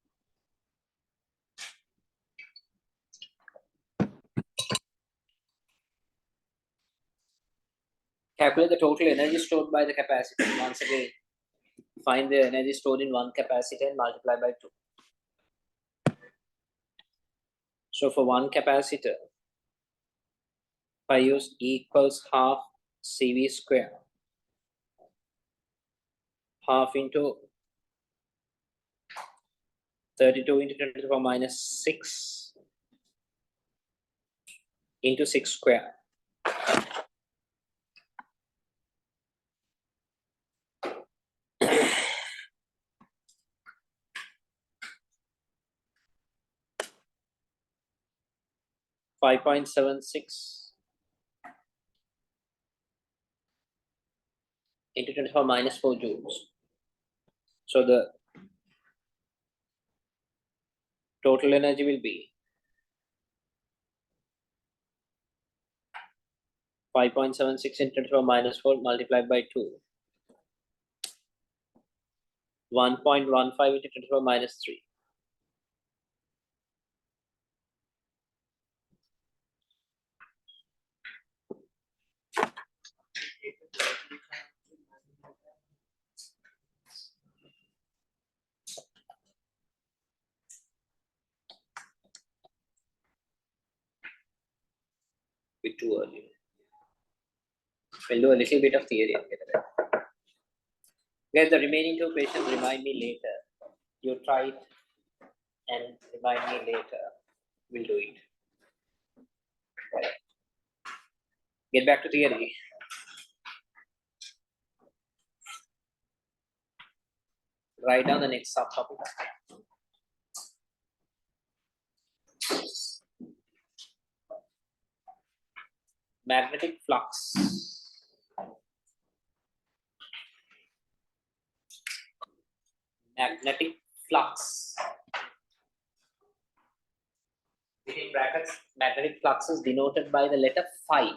Calculate the total energy stored by the capacitor. Once again, find the energy stored in one capacitor and multiply by 2. So for one capacitor, if I use E equals half CV square, half into 32 into 10 to the power minus 6 into 6 square. .76 into 10 to the power minus 4 joules. So the total energy will be 5.76 into 10 to the power minus 4 multiplied by 2. 1.15 into 10 to the power minus 3. Bit too early. We'll do a little bit of theory and get it. Guys, the remaining 2 questions remind me later. You try it and remind me later. We'll do it. Get back to theory. Write down the next subtopic. Magnetic flux. Magnetic flux. Between brackets, magnetic flux is denoted by the letter phi.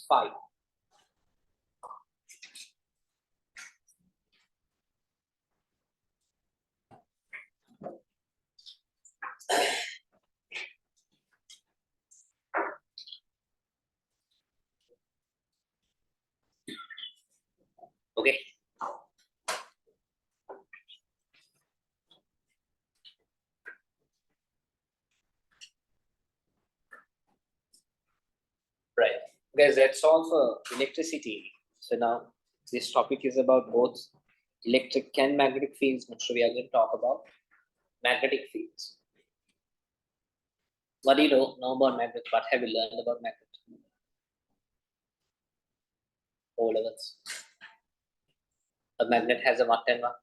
Phi. Okay. Right. Guys, that's all for electricity. So now this topic is about both electric and magnetic fields. Next, we are going to talk about magnetic fields. What do you know about magnets? What have you learned about magnets? O levels. A magnet has a what and what?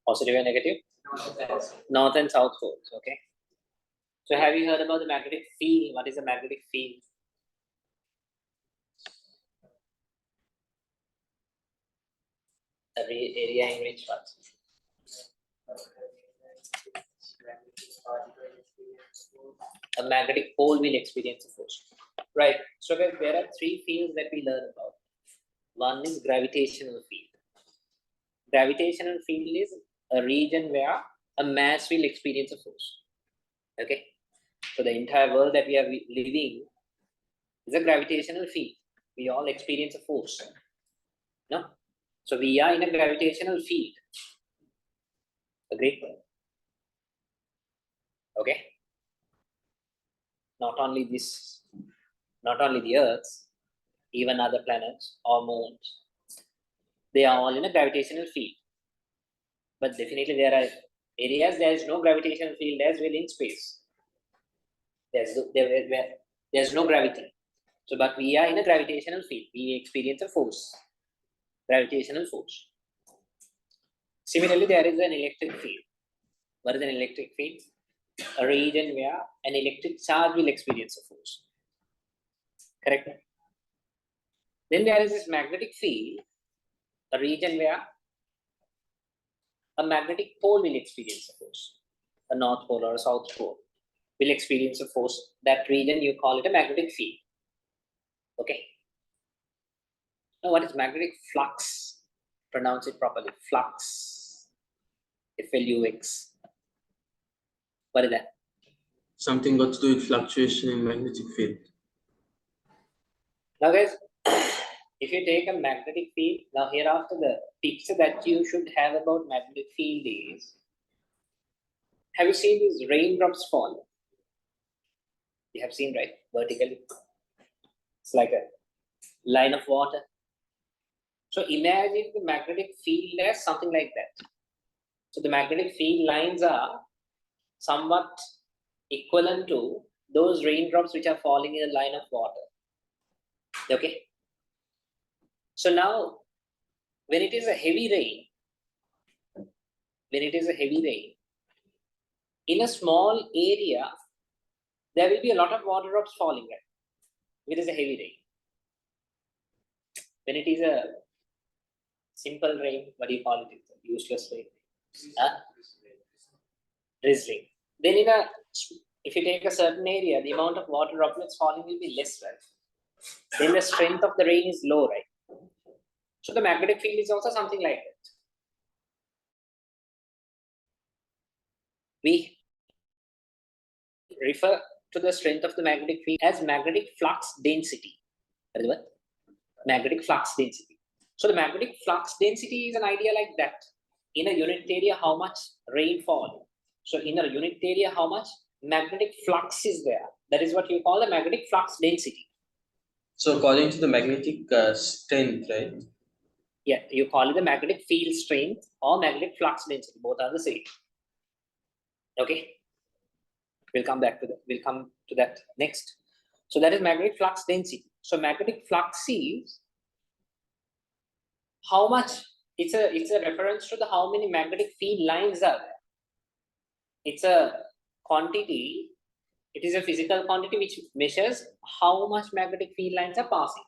Positive and negative? North and south poles. Okay. So have you heard about the magnetic field? What is a magnetic field? The area in which what? A magnetic pole will experience a force. Right. So there are 3 fields that we learn about. One is gravitational field. Gravitational field is a region where a mass will experience a force. Okay. So the entire world that we are living is a gravitational field. We all experience a force. No? So we are in a gravitational field. Agreed? Okay. Not only this, not only the Earth, even other planets or moons, they are all in a gravitational field. But definitely there are areas there is no gravitational field as well in space. There There's no gravity. So, but we are in a gravitational field. We experience a force, gravitational force. Similarly, there is an electric field. What is an electric field? A region where an electric charge will experience a force. Correct? Then there is this magnetic field, a region where a magnetic pole will experience a force. A north pole or a south pole will experience a force. That region you call it a magnetic field. Okay. Now, what is magnetic flux? Pronounce it properly. Flux. F-L-U-X. What is that? Something got to do with fluctuation in magnetic field. Now, guys, if you take a magnetic field, now hereafter the picture that you should have about magnetic field is, have you seen these raindrops fall? You have seen, right? Vertically. It's like a line of water. So imagine the magnetic field as something like that. So the magnetic field lines are somewhat equivalent to those raindrops which are falling in a line of water. Okay. So now, when it is a heavy rain, in a small area, there will be a lot of water drops falling there. If it is a heavy rain. When it is a simple rain, what do you call it? It's a useless rain. Drizzling. Then if you take a certain area, the amount of water droplets falling will be less, right? Then the strength of the rain is low, right? So the magnetic field is also something like that. We refer to the strength of the magnetic field as magnetic flux density. That is what? Magnetic flux density. So the magnetic flux density is an idea like that. In a unit area, how much rainfall? So in a unit area, how much magnetic flux is there? That is what you call the magnetic flux density. So according to the magnetic strength, right? Yeah, you call it the magnetic field strength or magnetic flux density. Both are the same. Okay. We'll come back to that. We'll come to that next. So that is magnetic flux density. So magnetic flux is how much. It's a reference to the how many magnetic field lines are there. It's a quantity. It is a physical quantity which measures how much magnetic field lines are passing.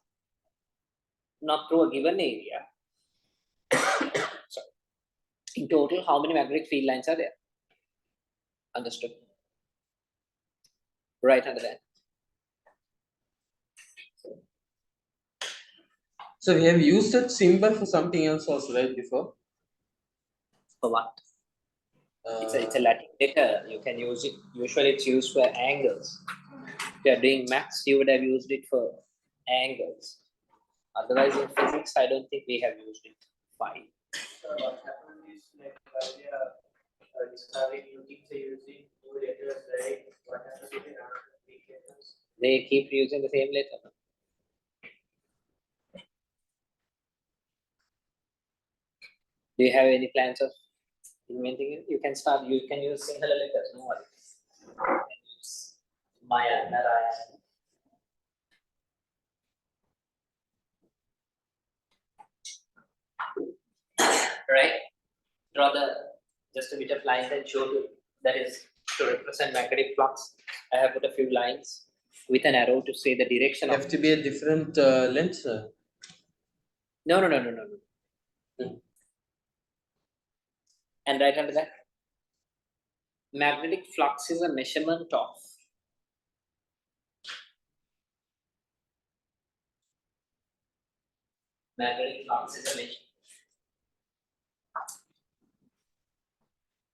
Not through a given area. So in total, how many magnetic field lines are there? Understood? Right under that. So we have used that symbol for something else also, right, before? For what? It's a Latin letter. You can use it. Usually it's used for angles. If you are doing maths, you would have used it for angles. Otherwise, in physics, I don't think we have used it. Fine. What happened is like while we are discovering new things, they using new letters, right? What happens if another big letters? They keep using the same letter. Do you have any plans of inventing it? You can start. You can use singular letters. No worries. You can use Maya, Narayana. Right? Draw just a bit of lines and show you that is to represent magnetic flux. I have put a few lines with an arrow to say the direction of. Have to be a different length, sir. No. Hmm. And right under that, magnetic flux is a measurement of magnetic flux is a measurement.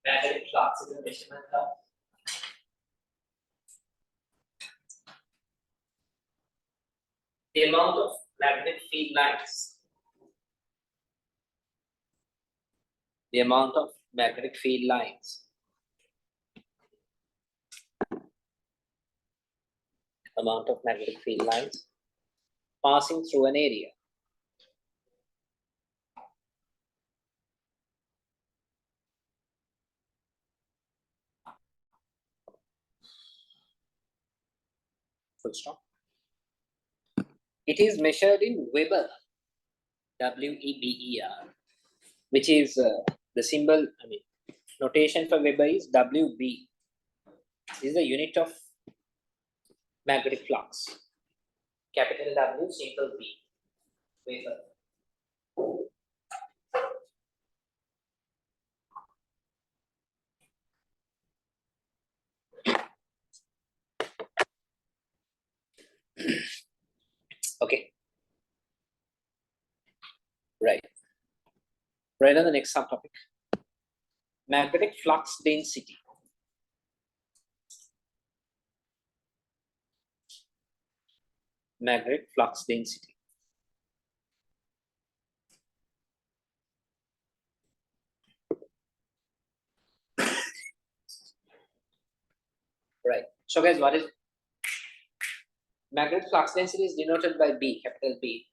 Magnetic flux is a measurement of the amount of magnetic field lines. The amount of magnetic field lines. Amount of magnetic field lines passing through an area. full stop. It is measured in Weber, W-E-B-E-R, which is the symbol, notation for Weber is WB. This is the unit of magnetic flux. Capital W, simple B, Weber. Okay. Right. Right on the next subtopic. Magnetic flux density. Magnetic flux density. Right. So guys, what is magnetic flux density is denoted by B, capital B.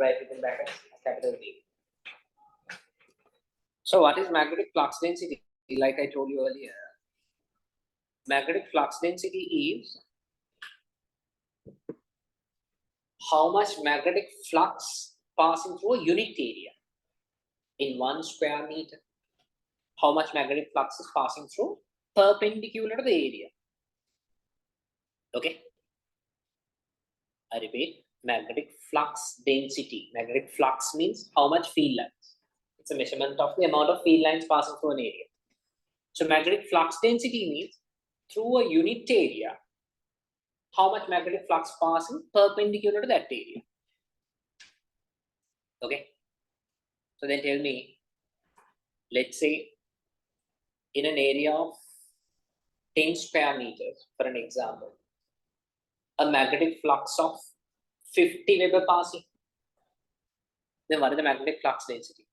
Right within brackets, capital B. So what is magnetic flux density? Like I told you earlier, magnetic flux density is how much magnetic flux passing through a unit area in 1 square meter. How much magnetic flux is passing through perpendicular to the area. Okay. I repeat, magnetic flux density. Magnetic flux means how much field lines. It's a measurement of the amount of field lines passing through an area. So magnetic flux density means through a unit area, how much magnetic flux passing perpendicular to that area. Okay. So then tell me, let's say in an area of 10 square meters, for an example, a magnetic flux of 50 Weber passing. Then what is the magnetic flux density?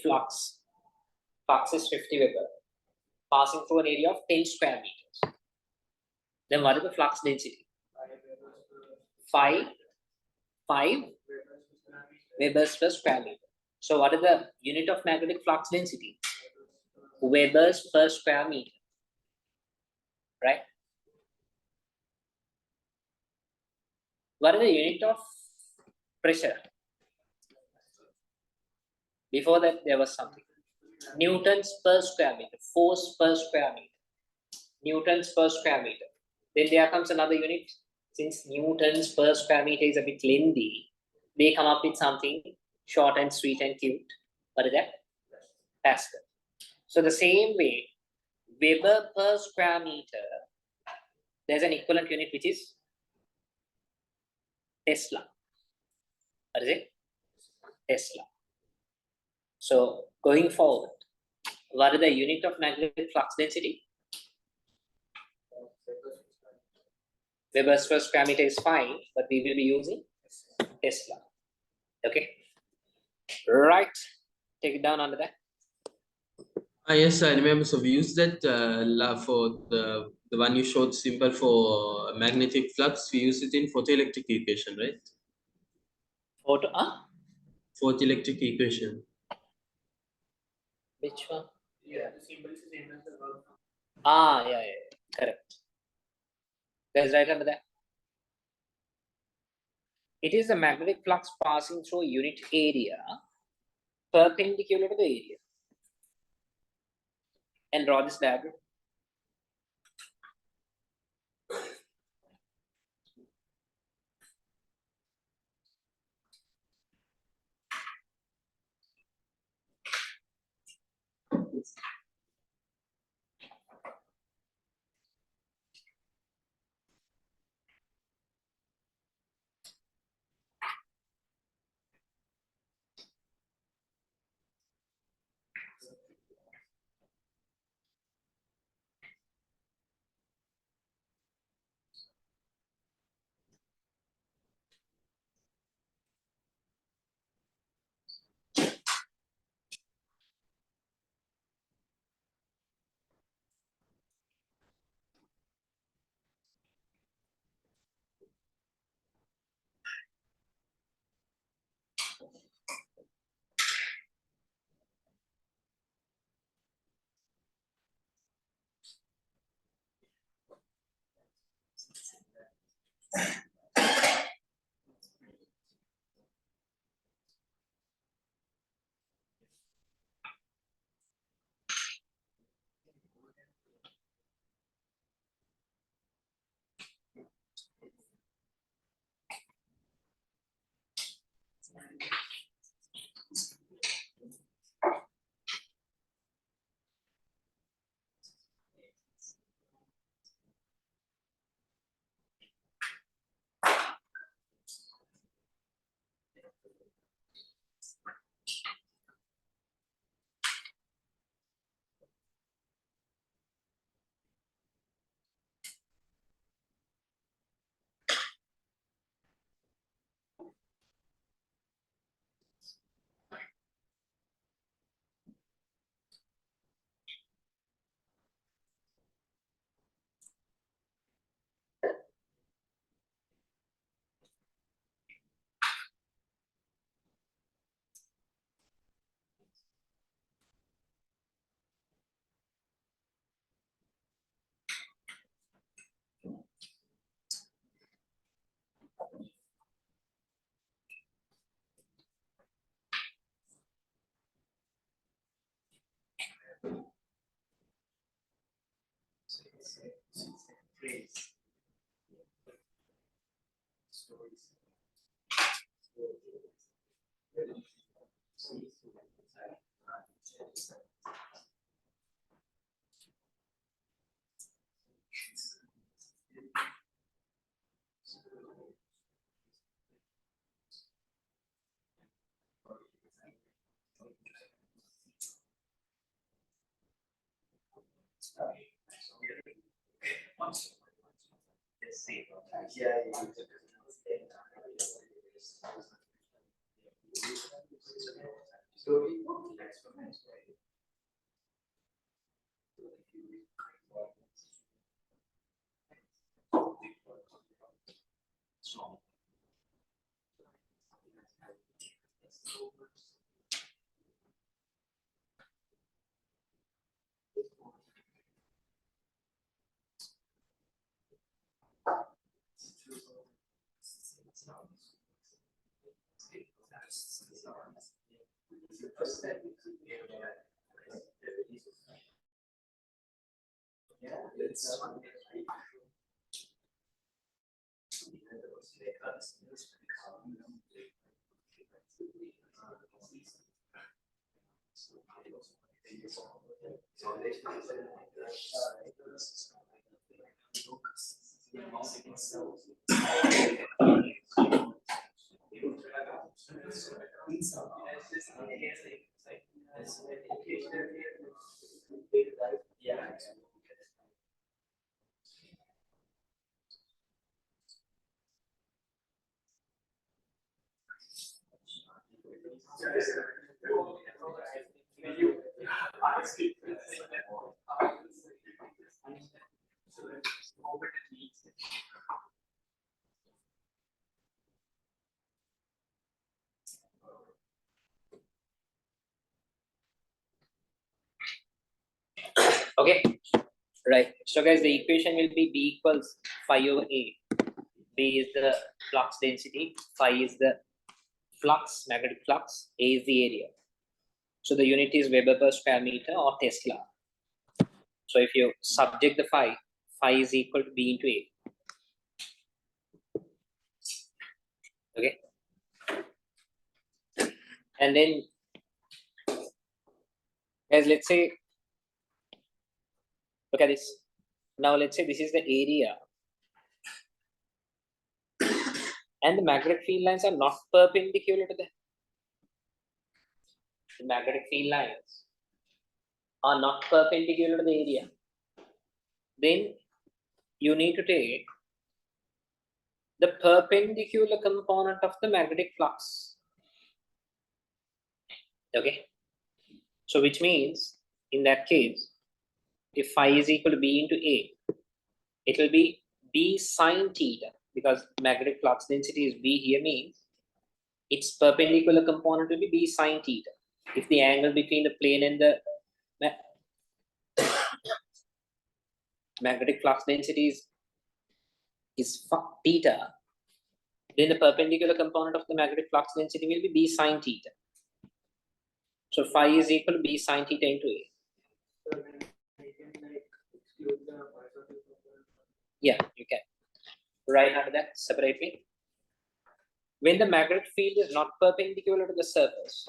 Flux is 50 Weber passing through an area of 10 square meters. Then what is the flux density? 5 Webers per square meter. So what is the unit of magnetic flux density? Webers per square meter. Right? What is the unit of pressure? Before that, there was something. Newtons per square meter, force per square meter. Newtons per square meter. Then there comes another unit. Since Newtons per square meter is a bit lengthy, they come up with something short and sweet and cute. What is that? Pascal. So the same way, Weber per square meter, there's an equivalent unit which is Tesla. What is it? Tesla. So going forward, what is the unit of magnetic flux density? Weber's per square meter is fine, but we will be using Tesla. Okay. Right. Take it down under that. Yes, I remember. So we used that for the one you showed symbol for magnetic flux. We use it in photoelectric equation, right? Photoelectric equation. Which one? Yeah, the symbol is the same as the verb. Yeah, correct. That's right under that. It is the magnetic flux passing through a unit area perpendicular to the area. And draw this diagram. Okay, right. So guys, the equation will be B equals phi over A. B is the flux density, phi is the flux, magnetic flux, A is the area. So the unit is Weber per square meter or Tesla. So if you subject the phi, phi is equal to B into A. Okay. And then, as let's say, look at this. Now let's say this is the area. And the magnetic field lines are not perpendicular to the magnetic field lines are not perpendicular to the area. Then you need to take the perpendicular component of the magnetic flux. Okay. So which means in that case, if phi is equal to B into A, it will be B sine theta, because magnetic flux density is B here, means its perpendicular component will be B sine theta. If the angle between the plane and the magnetic flux density is is theta, then the perpendicular component of the magnetic flux density will be b sine theta. So phi is equal to b sine theta into A. So then we can like exclude the horizontal component. Yeah, you can. Right under that, separately. When the magnetic field is not perpendicular to the surface,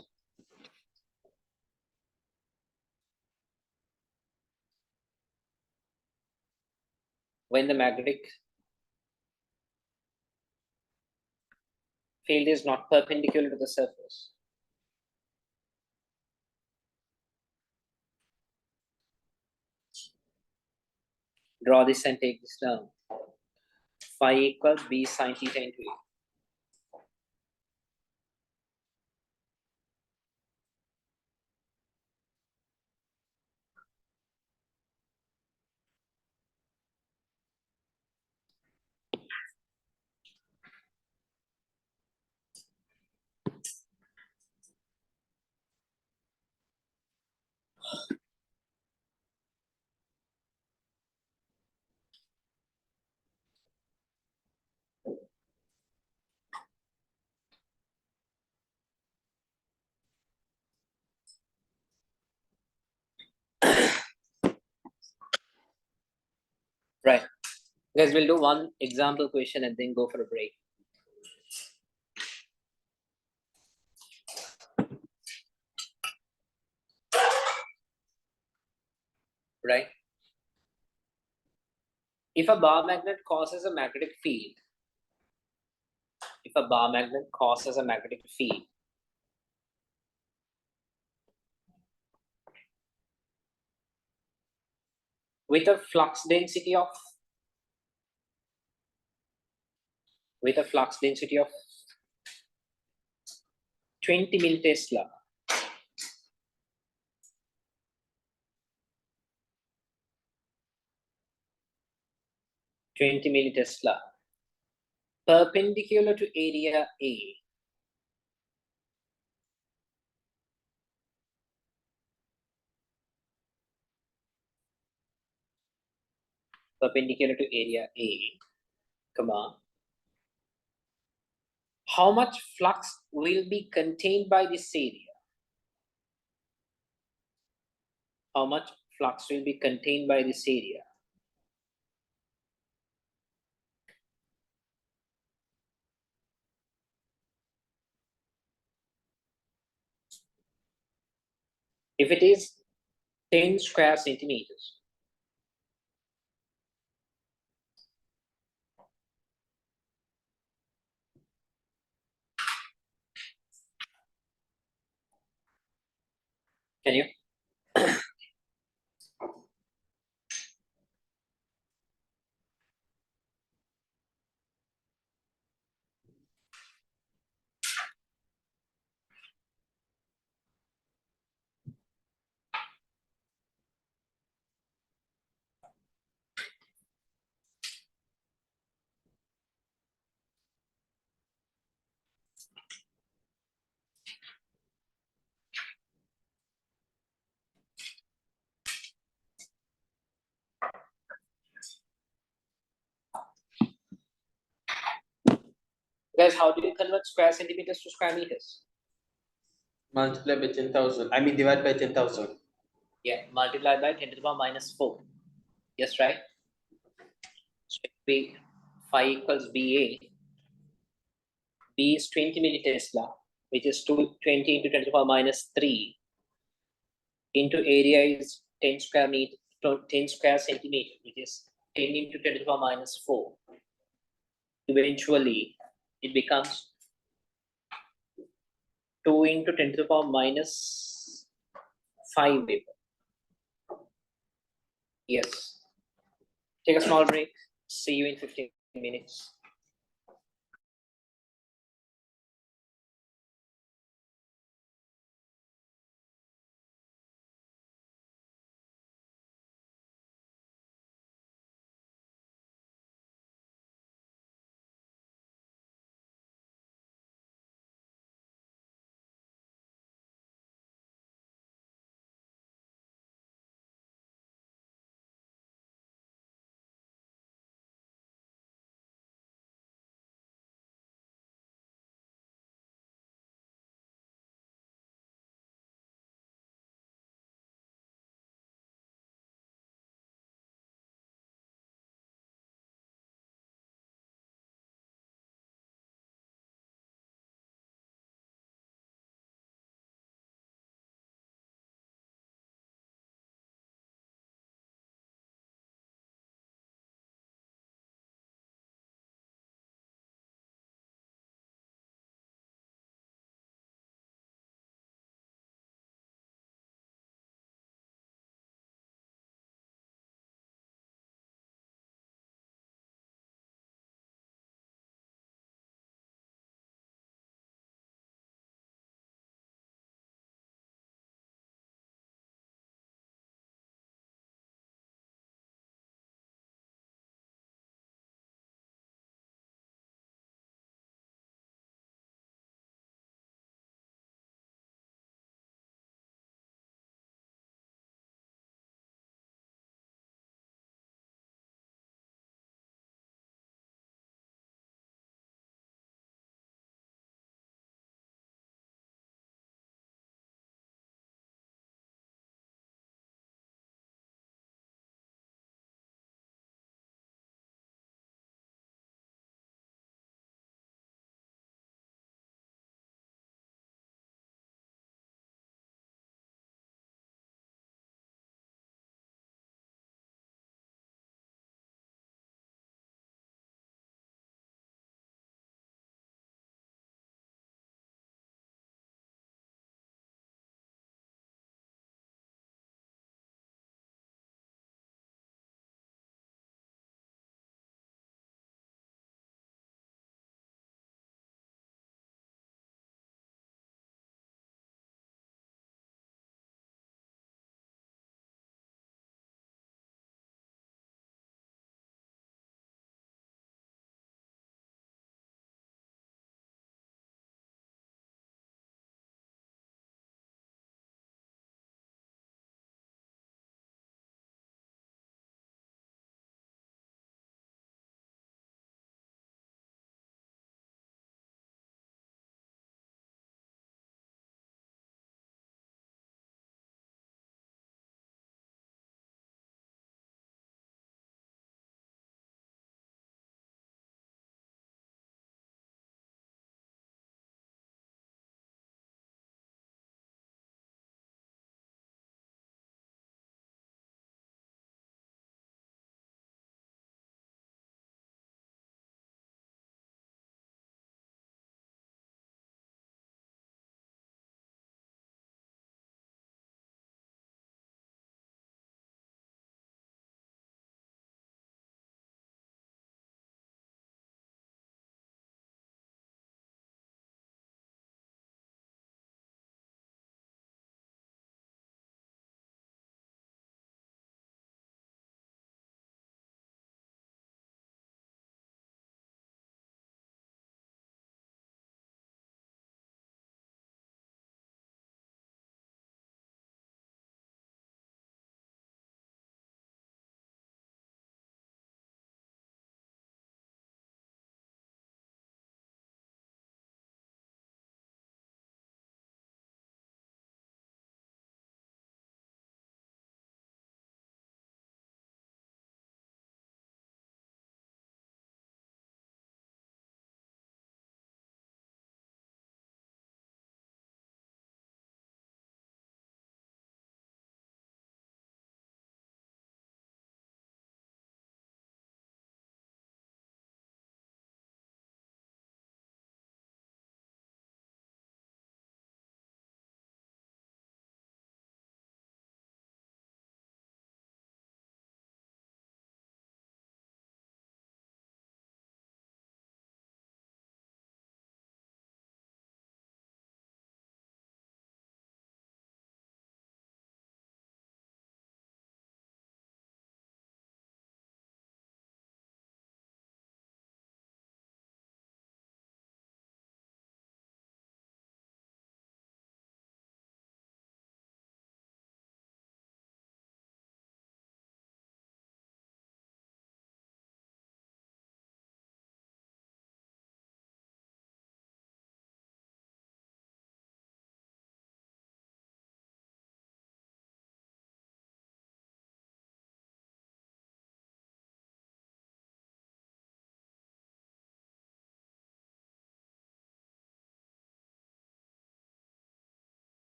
when the magnetic field is not perpendicular to the surface, draw this and take this down. Phi equals b sine theta into A. Right. Guys, we'll do one example question and then go for a break. Right? If a bar magnet causes a magnetic field, with a flux density of 20 millitesla, perpendicular to area A, comma, how much flux will be contained by this area? How much flux will be contained by this area? If it is 10 square centimeters, can you? Guys, how do you convert square centimeters to square meters? Multiply by 10,000. I mean, divide by 10,000. Yeah, multiplied by 10 to the power minus 4. Yes, right? So if we phi equals BA, B is 20 millitesla, which is 20 into 10 to the power minus 3, into area is 10 square meter, 10 square centimeter, which is 10 into 10 to the power minus 4. Eventually, it becomes 2 into 10 to the power minus 5 Weber. Yes. Take a small break. See you in 15 minutes.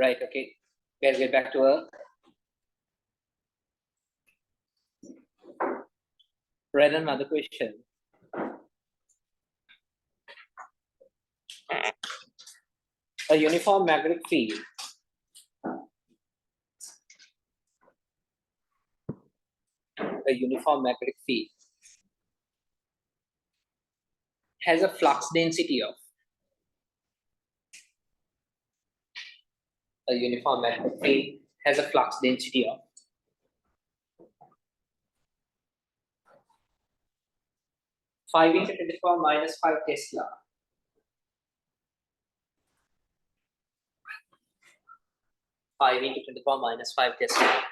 Right, okay. Guys, get back to work. Read another question. A uniform magnetic field has a flux density of a uniform magnetic field has a flux density of 5 × 10⁻⁵ Tesla. Five into 10⁻⁵ Tesla.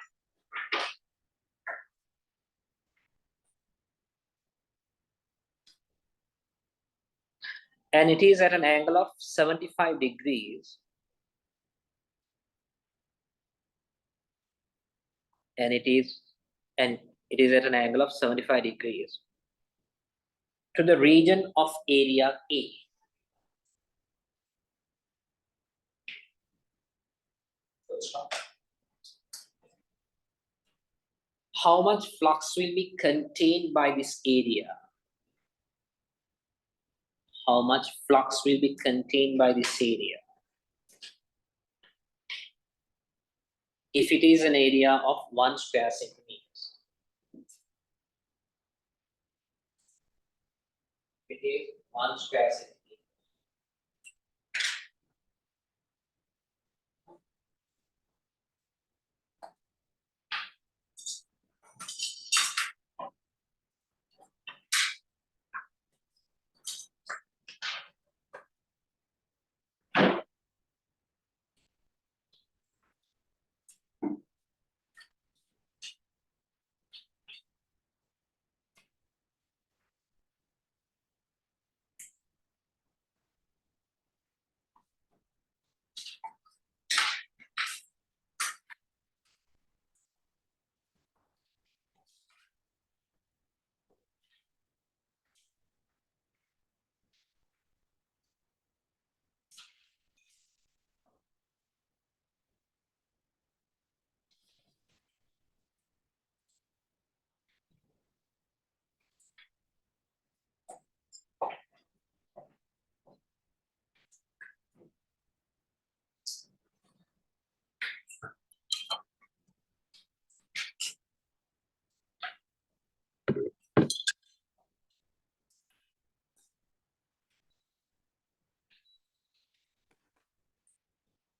And it is at an angle of 75 degrees. And it is at an angle of 75 degrees to the region of area A. How much flux will be contained by this area? How much flux will be contained by this area? If it is an area of 1 square centimeters. It is 1 square centimeter.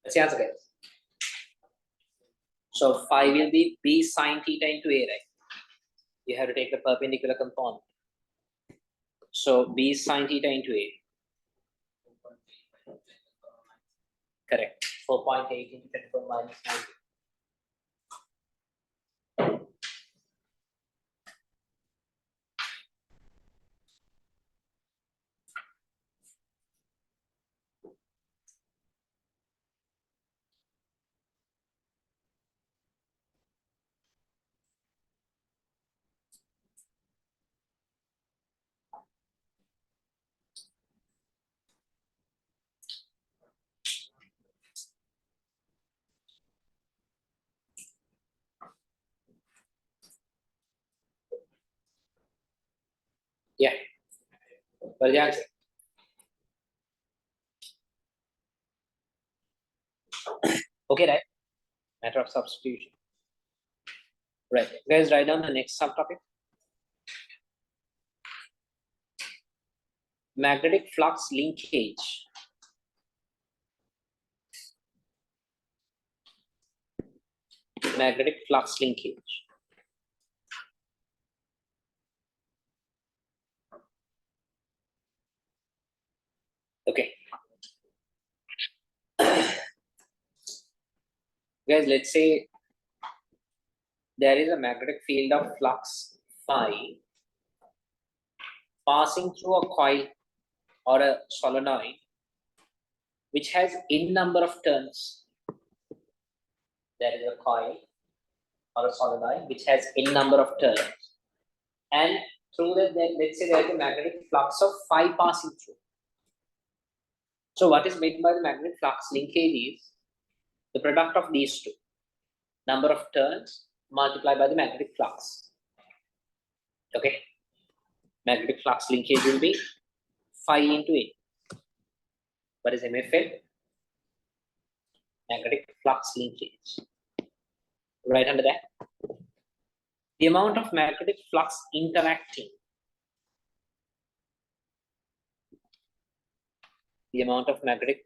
Let's answer, guys. So phi will be B sine theta into A, right? You have to take the perpendicular component. So B sine theta into A. Correct. 4.8 into 10⁻⁹. Yeah. What is the answer? Okay, right? Matter of substitution. Right. Guys, write down the next subtopic. Magnetic flux linkage. Magnetic flux linkage. Okay. Guys, let's say there is a magnetic field of flux phi passing through a coil or a solenoid which has n number of turns. There is a coil or a solenoid which has n number of turns, and through that, let's say there is a magnetic flux of phi passing through. So what is meant by the magnetic flux linkage is the product of these two, number of turns multiplied by the magnetic flux. Okay, magnetic flux linkage will be phi into A. What is MFL? Magnetic flux linkage. Right under that, the amount of magnetic flux interacting. The amount of magnetic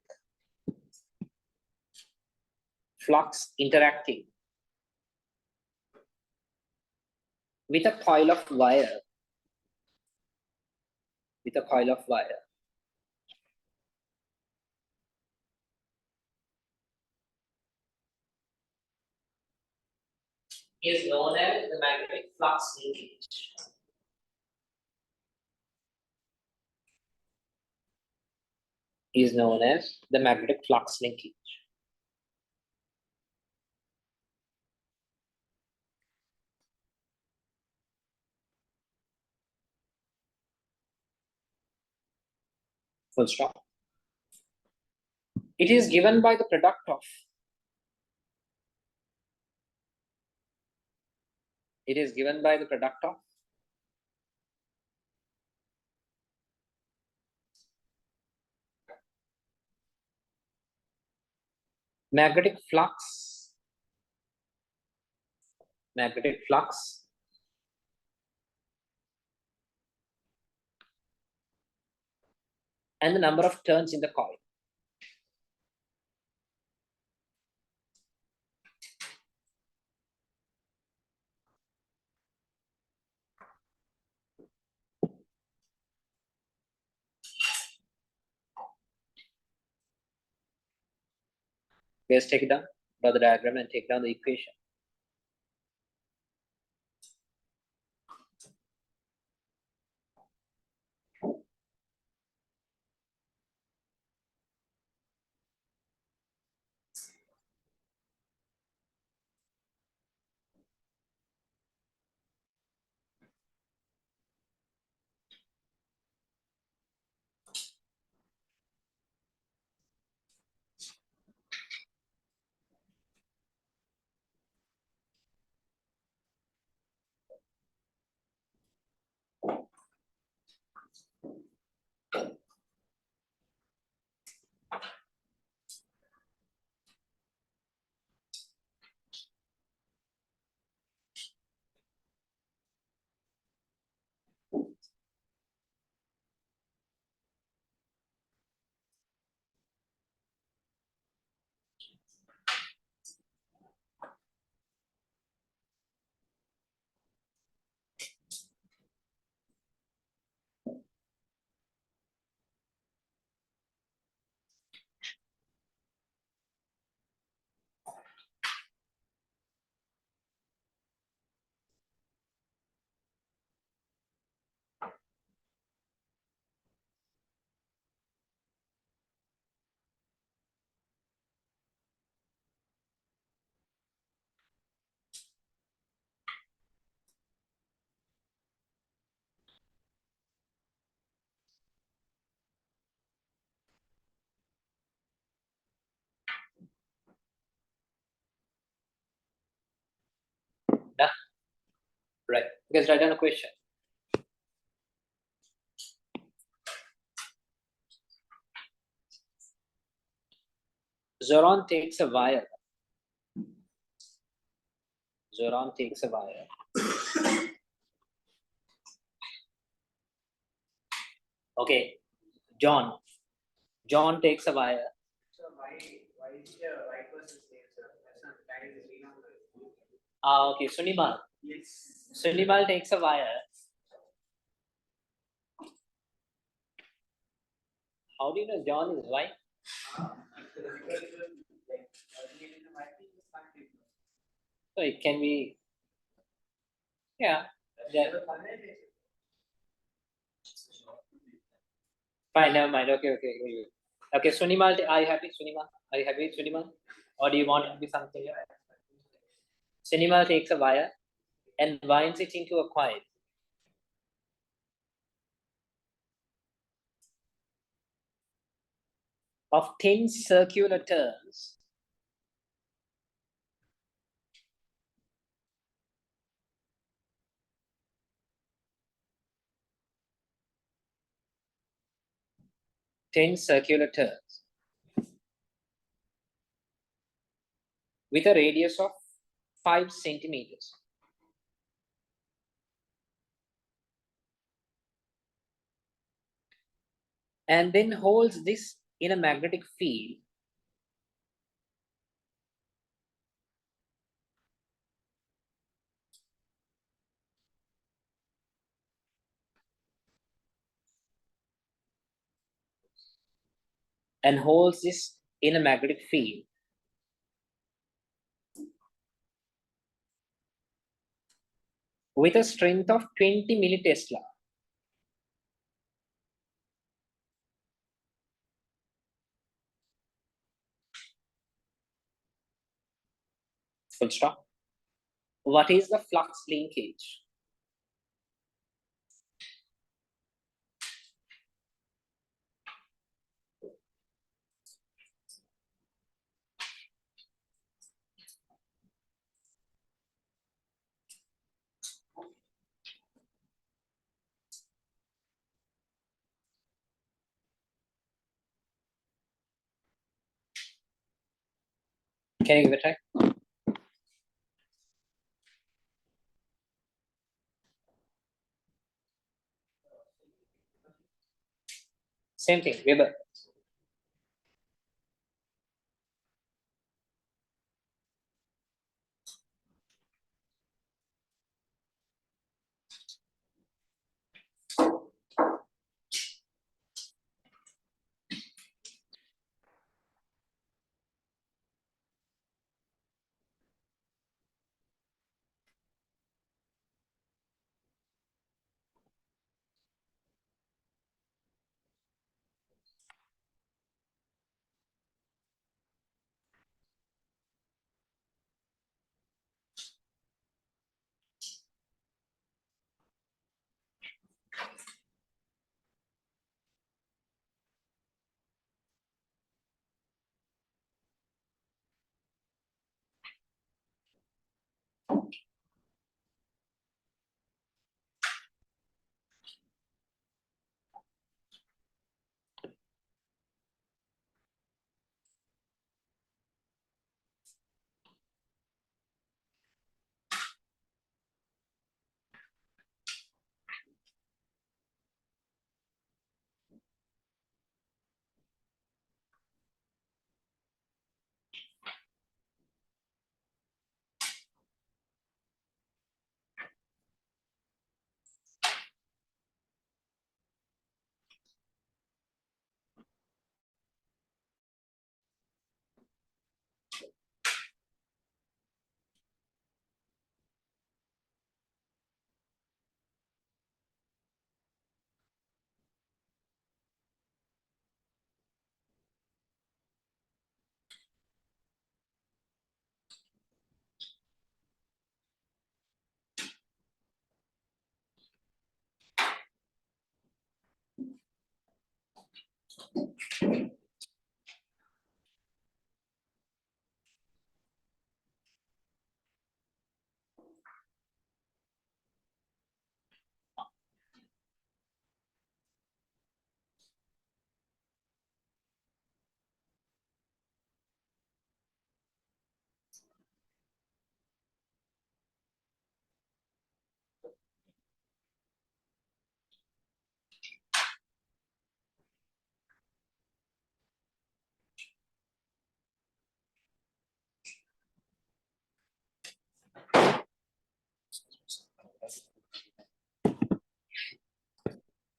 flux interacting with a coil of wire. With a coil of wire. Is known as the magnetic flux linkage. Is known as the magnetic flux linkage. Full stop. It is given by the product of. It is given by the product of magnetic flux and the number of turns in the coil. Let's take it down, draw the diagram and take down the equation. Done. Right. Let's write down a question. Zoran takes a wire. Zoran takes a wire. Okay. John takes a wire. So why is the right versus name, sir? That's not that is green on the. Okay. Sunimal. Yes. Sunimal takes a wire. How do you know John is white? So it can be, yeah. Fine, never mind. Okay. Okay, Sunimal, are you happy, Sunimal? Are you happy, Sunimal? Or do you want it to be something else? Sunimal takes a wire and winds it into a coil. Of 10 circular turns 10 circular turns with a radius of 5 centimeters. And then holds this in a magnetic field and holds this in a magnetic field with a strength of 20 millitesla. Full stop. What is the flux linkage? Can you give it a try? Same thing, Weber.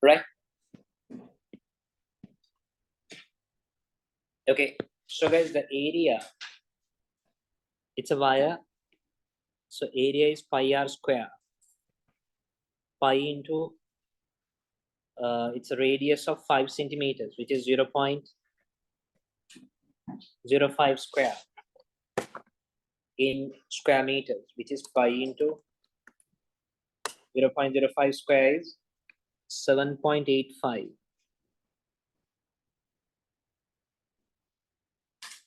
Right? Okay, so guys, the area, it's a wire. So area is pi r square. Pi into, it's a radius of 5 centimeters, which is 0.05 square in square meters, which is pi into 0.05 square is 7.85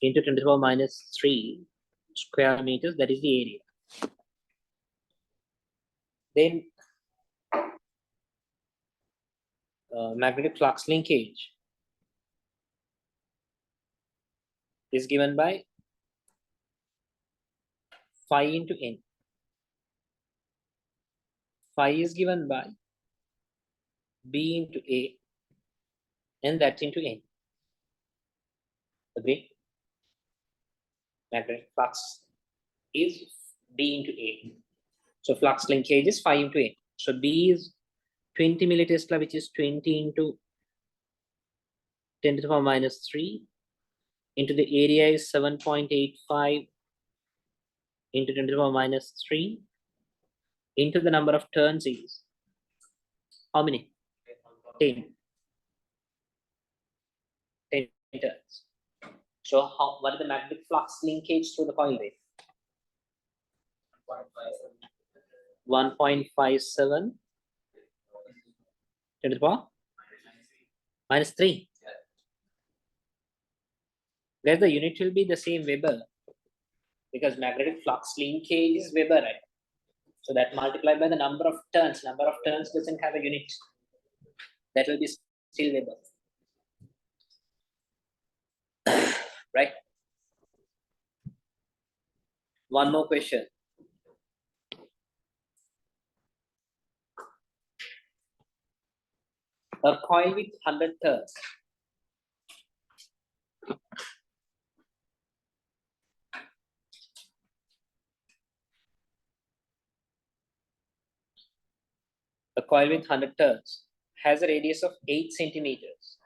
into 10 to the power minus 3 square meters, that is the area. Then magnetic flux linkage is given by phi into n. Phi is given by B into A and that into N. Agree? Magnetic flux is B into A. So flux linkage is phi into N. So B is 20 millitesla, which is 20 into 10 to the power minus 3 into the area is 7.85 into 10 to the power minus 3 into the number of turns is how many? 10. 10 turns. So what is the magnetic flux linkage through the coil wave? 1.57 10 to the power minus 3. Where the unit will be the same Weber, because magnetic flux linkage is Weber, right? So that multiplied by the number of turns. Number of turns doesn't have a unit. That will be still Weber. Right? One more question. A coil with 100 turns. A coil with 100 turns has a radius of 8 centimeters.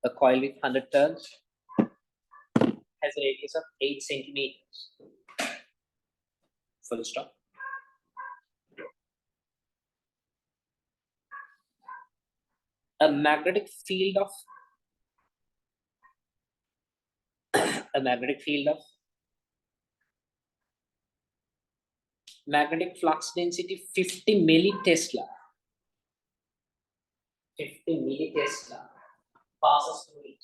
A coil with 100 turns has a radius of 8 centimeters. Full stop. A magnetic field of magnetic flux density 50 millitesla. 50 millitesla passes through it.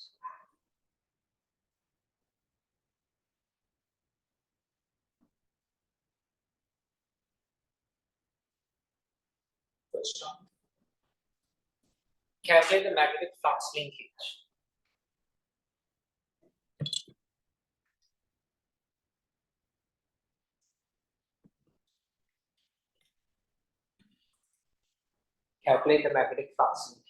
First one. Calculate the magnetic flux linkage. Calculate the magnetic flux linkage.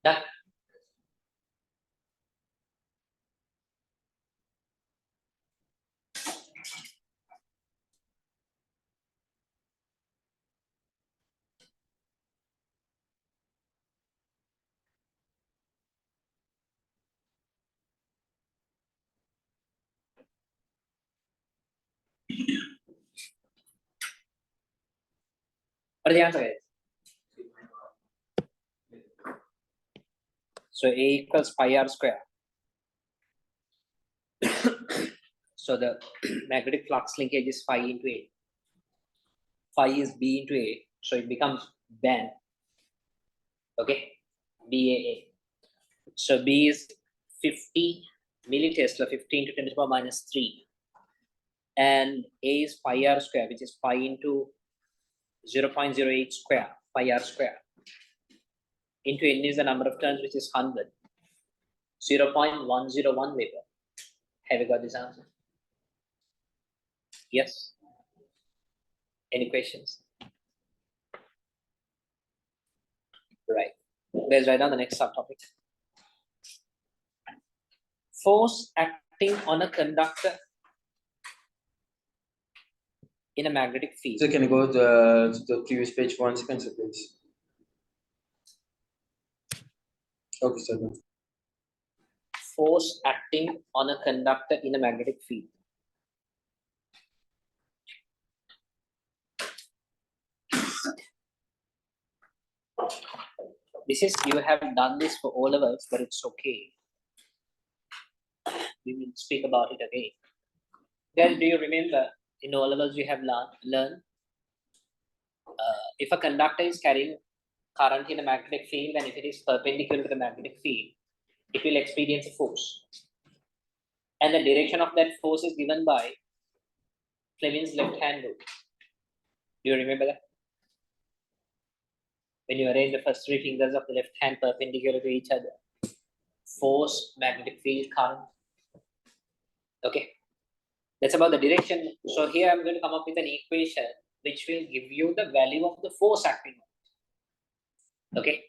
Done. What is the answer, guys? So A equals pi r square. So the magnetic flux linkage is phi into A. Phi is B into A. So it becomes band. Okay, BAA. So B is 50 millitesla, 15 to 10 to the power minus 3. And A is pi r square, which is pi into 0.08 square, pi r square. Into N is the number of turns, which is 100. 0.101 Weber. Have you got this answer? Yes. Any questions? Right. Let's write down the next subtopic. Force acting on a conductor in a magnetic field. So can you go to the previous page 1 second, so please? Okay, sir. Force acting on a conductor in a magnetic field. This is, you have done this for all levels, but it's okay. We will speak about it again. Guys, do you remember in all levels you have learned if a conductor is carrying current in a magnetic field and if it is perpendicular to the magnetic field, it will experience a force. And the direction of that force is given by Fleming's left-hand rule. Do you remember that? When you arrange the first three fingers of the left hand perpendicular to each other, force, magnetic field, current. Okay, that's about the direction. So here I'm going to come up with an equation which will give you the value of the force acting on it. Okay,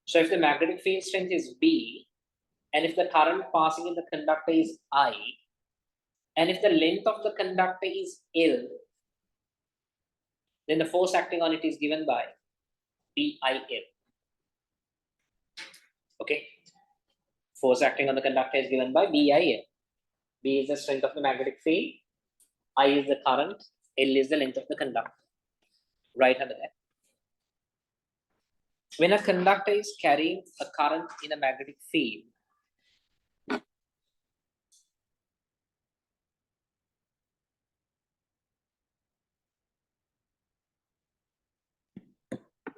so if the magnetic field strength is B, and if the current passing in the conductor is I, and if the length of the conductor is L, then the force acting on it is given by BIL. Okay, force acting on the conductor is given by BIL. B is the strength of the magnetic field, I is the current, L is the length of the conductor. Right under that. When a conductor is carrying a current in a magnetic field,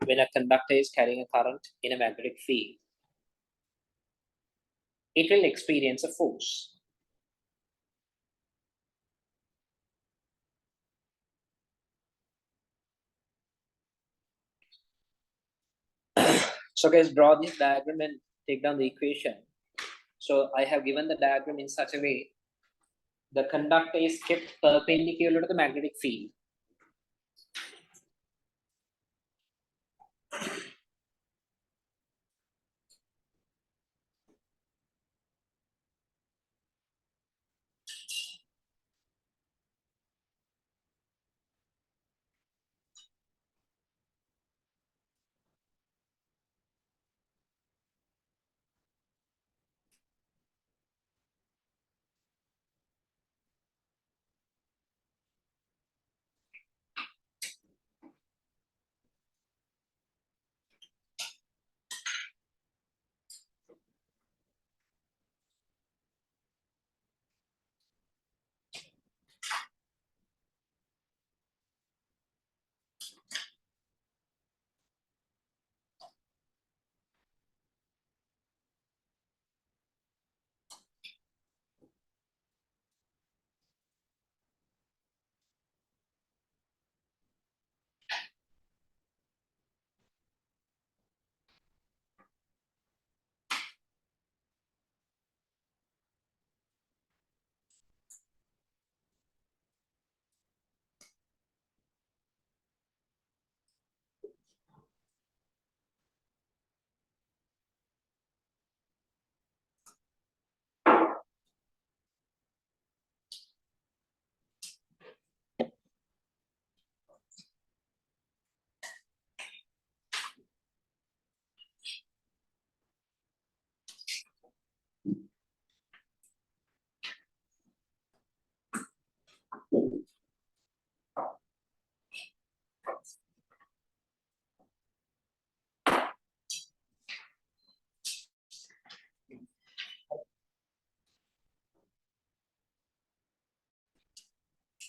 when a conductor is carrying a current in a magnetic field, it will experience a force. So guys, draw this diagram and take down the equation. So I have given the diagram in such a way, the conductor is kept perpendicular to the magnetic field.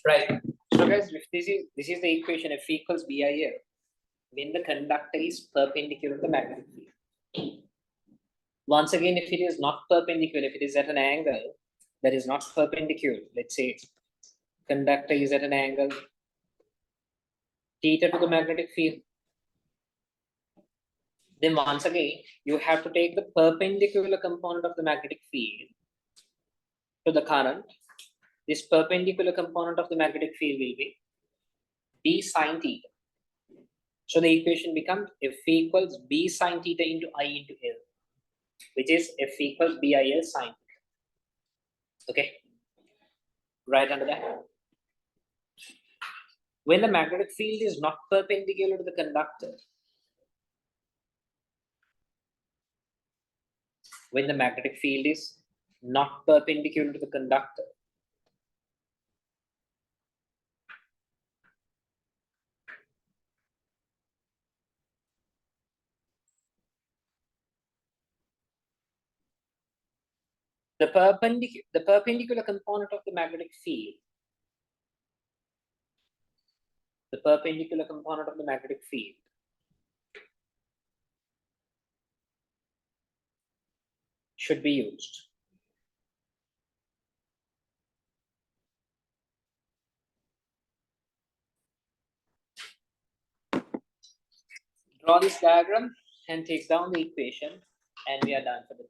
Right. So guys, if this is the equation, F equals BIL. when the conductor is perpendicular to the magnetic field. Once again, if it is not perpendicular, if it is at an angle that is not perpendicular, let's say conductor is at an angle theta to the magnetic field, then once again, you have to take the perpendicular component of the magnetic field to the current. This perpendicular component of the magnetic field will be B sine theta. So the equation becomes F equals B sine theta into I into L, which is F equals BIL sine theta. Okay, right under that. When the magnetic field is not perpendicular to the conductor, when the magnetic field is not perpendicular to the conductor, the perpendicular component of the magnetic field, should be used. Draw this diagram and take down the equation, and we are done for the day.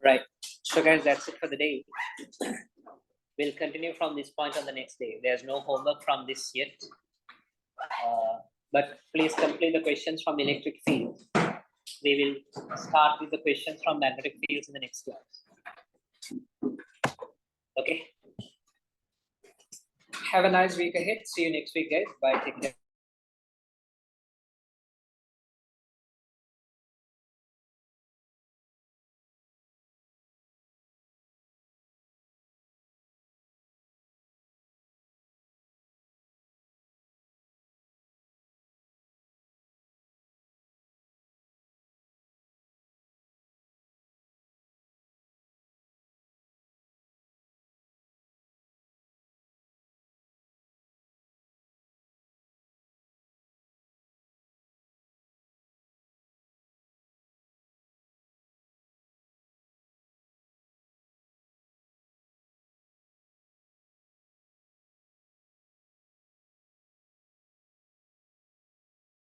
Right. So guys, that's it for the day. We'll continue from this point on the next day. There's no homework from this yet. But please complete the questions from electric field. We will start with the questions from magnetic fields in the next class. Okay. Have a nice week ahead. See you next week, guys. Bye. Take care.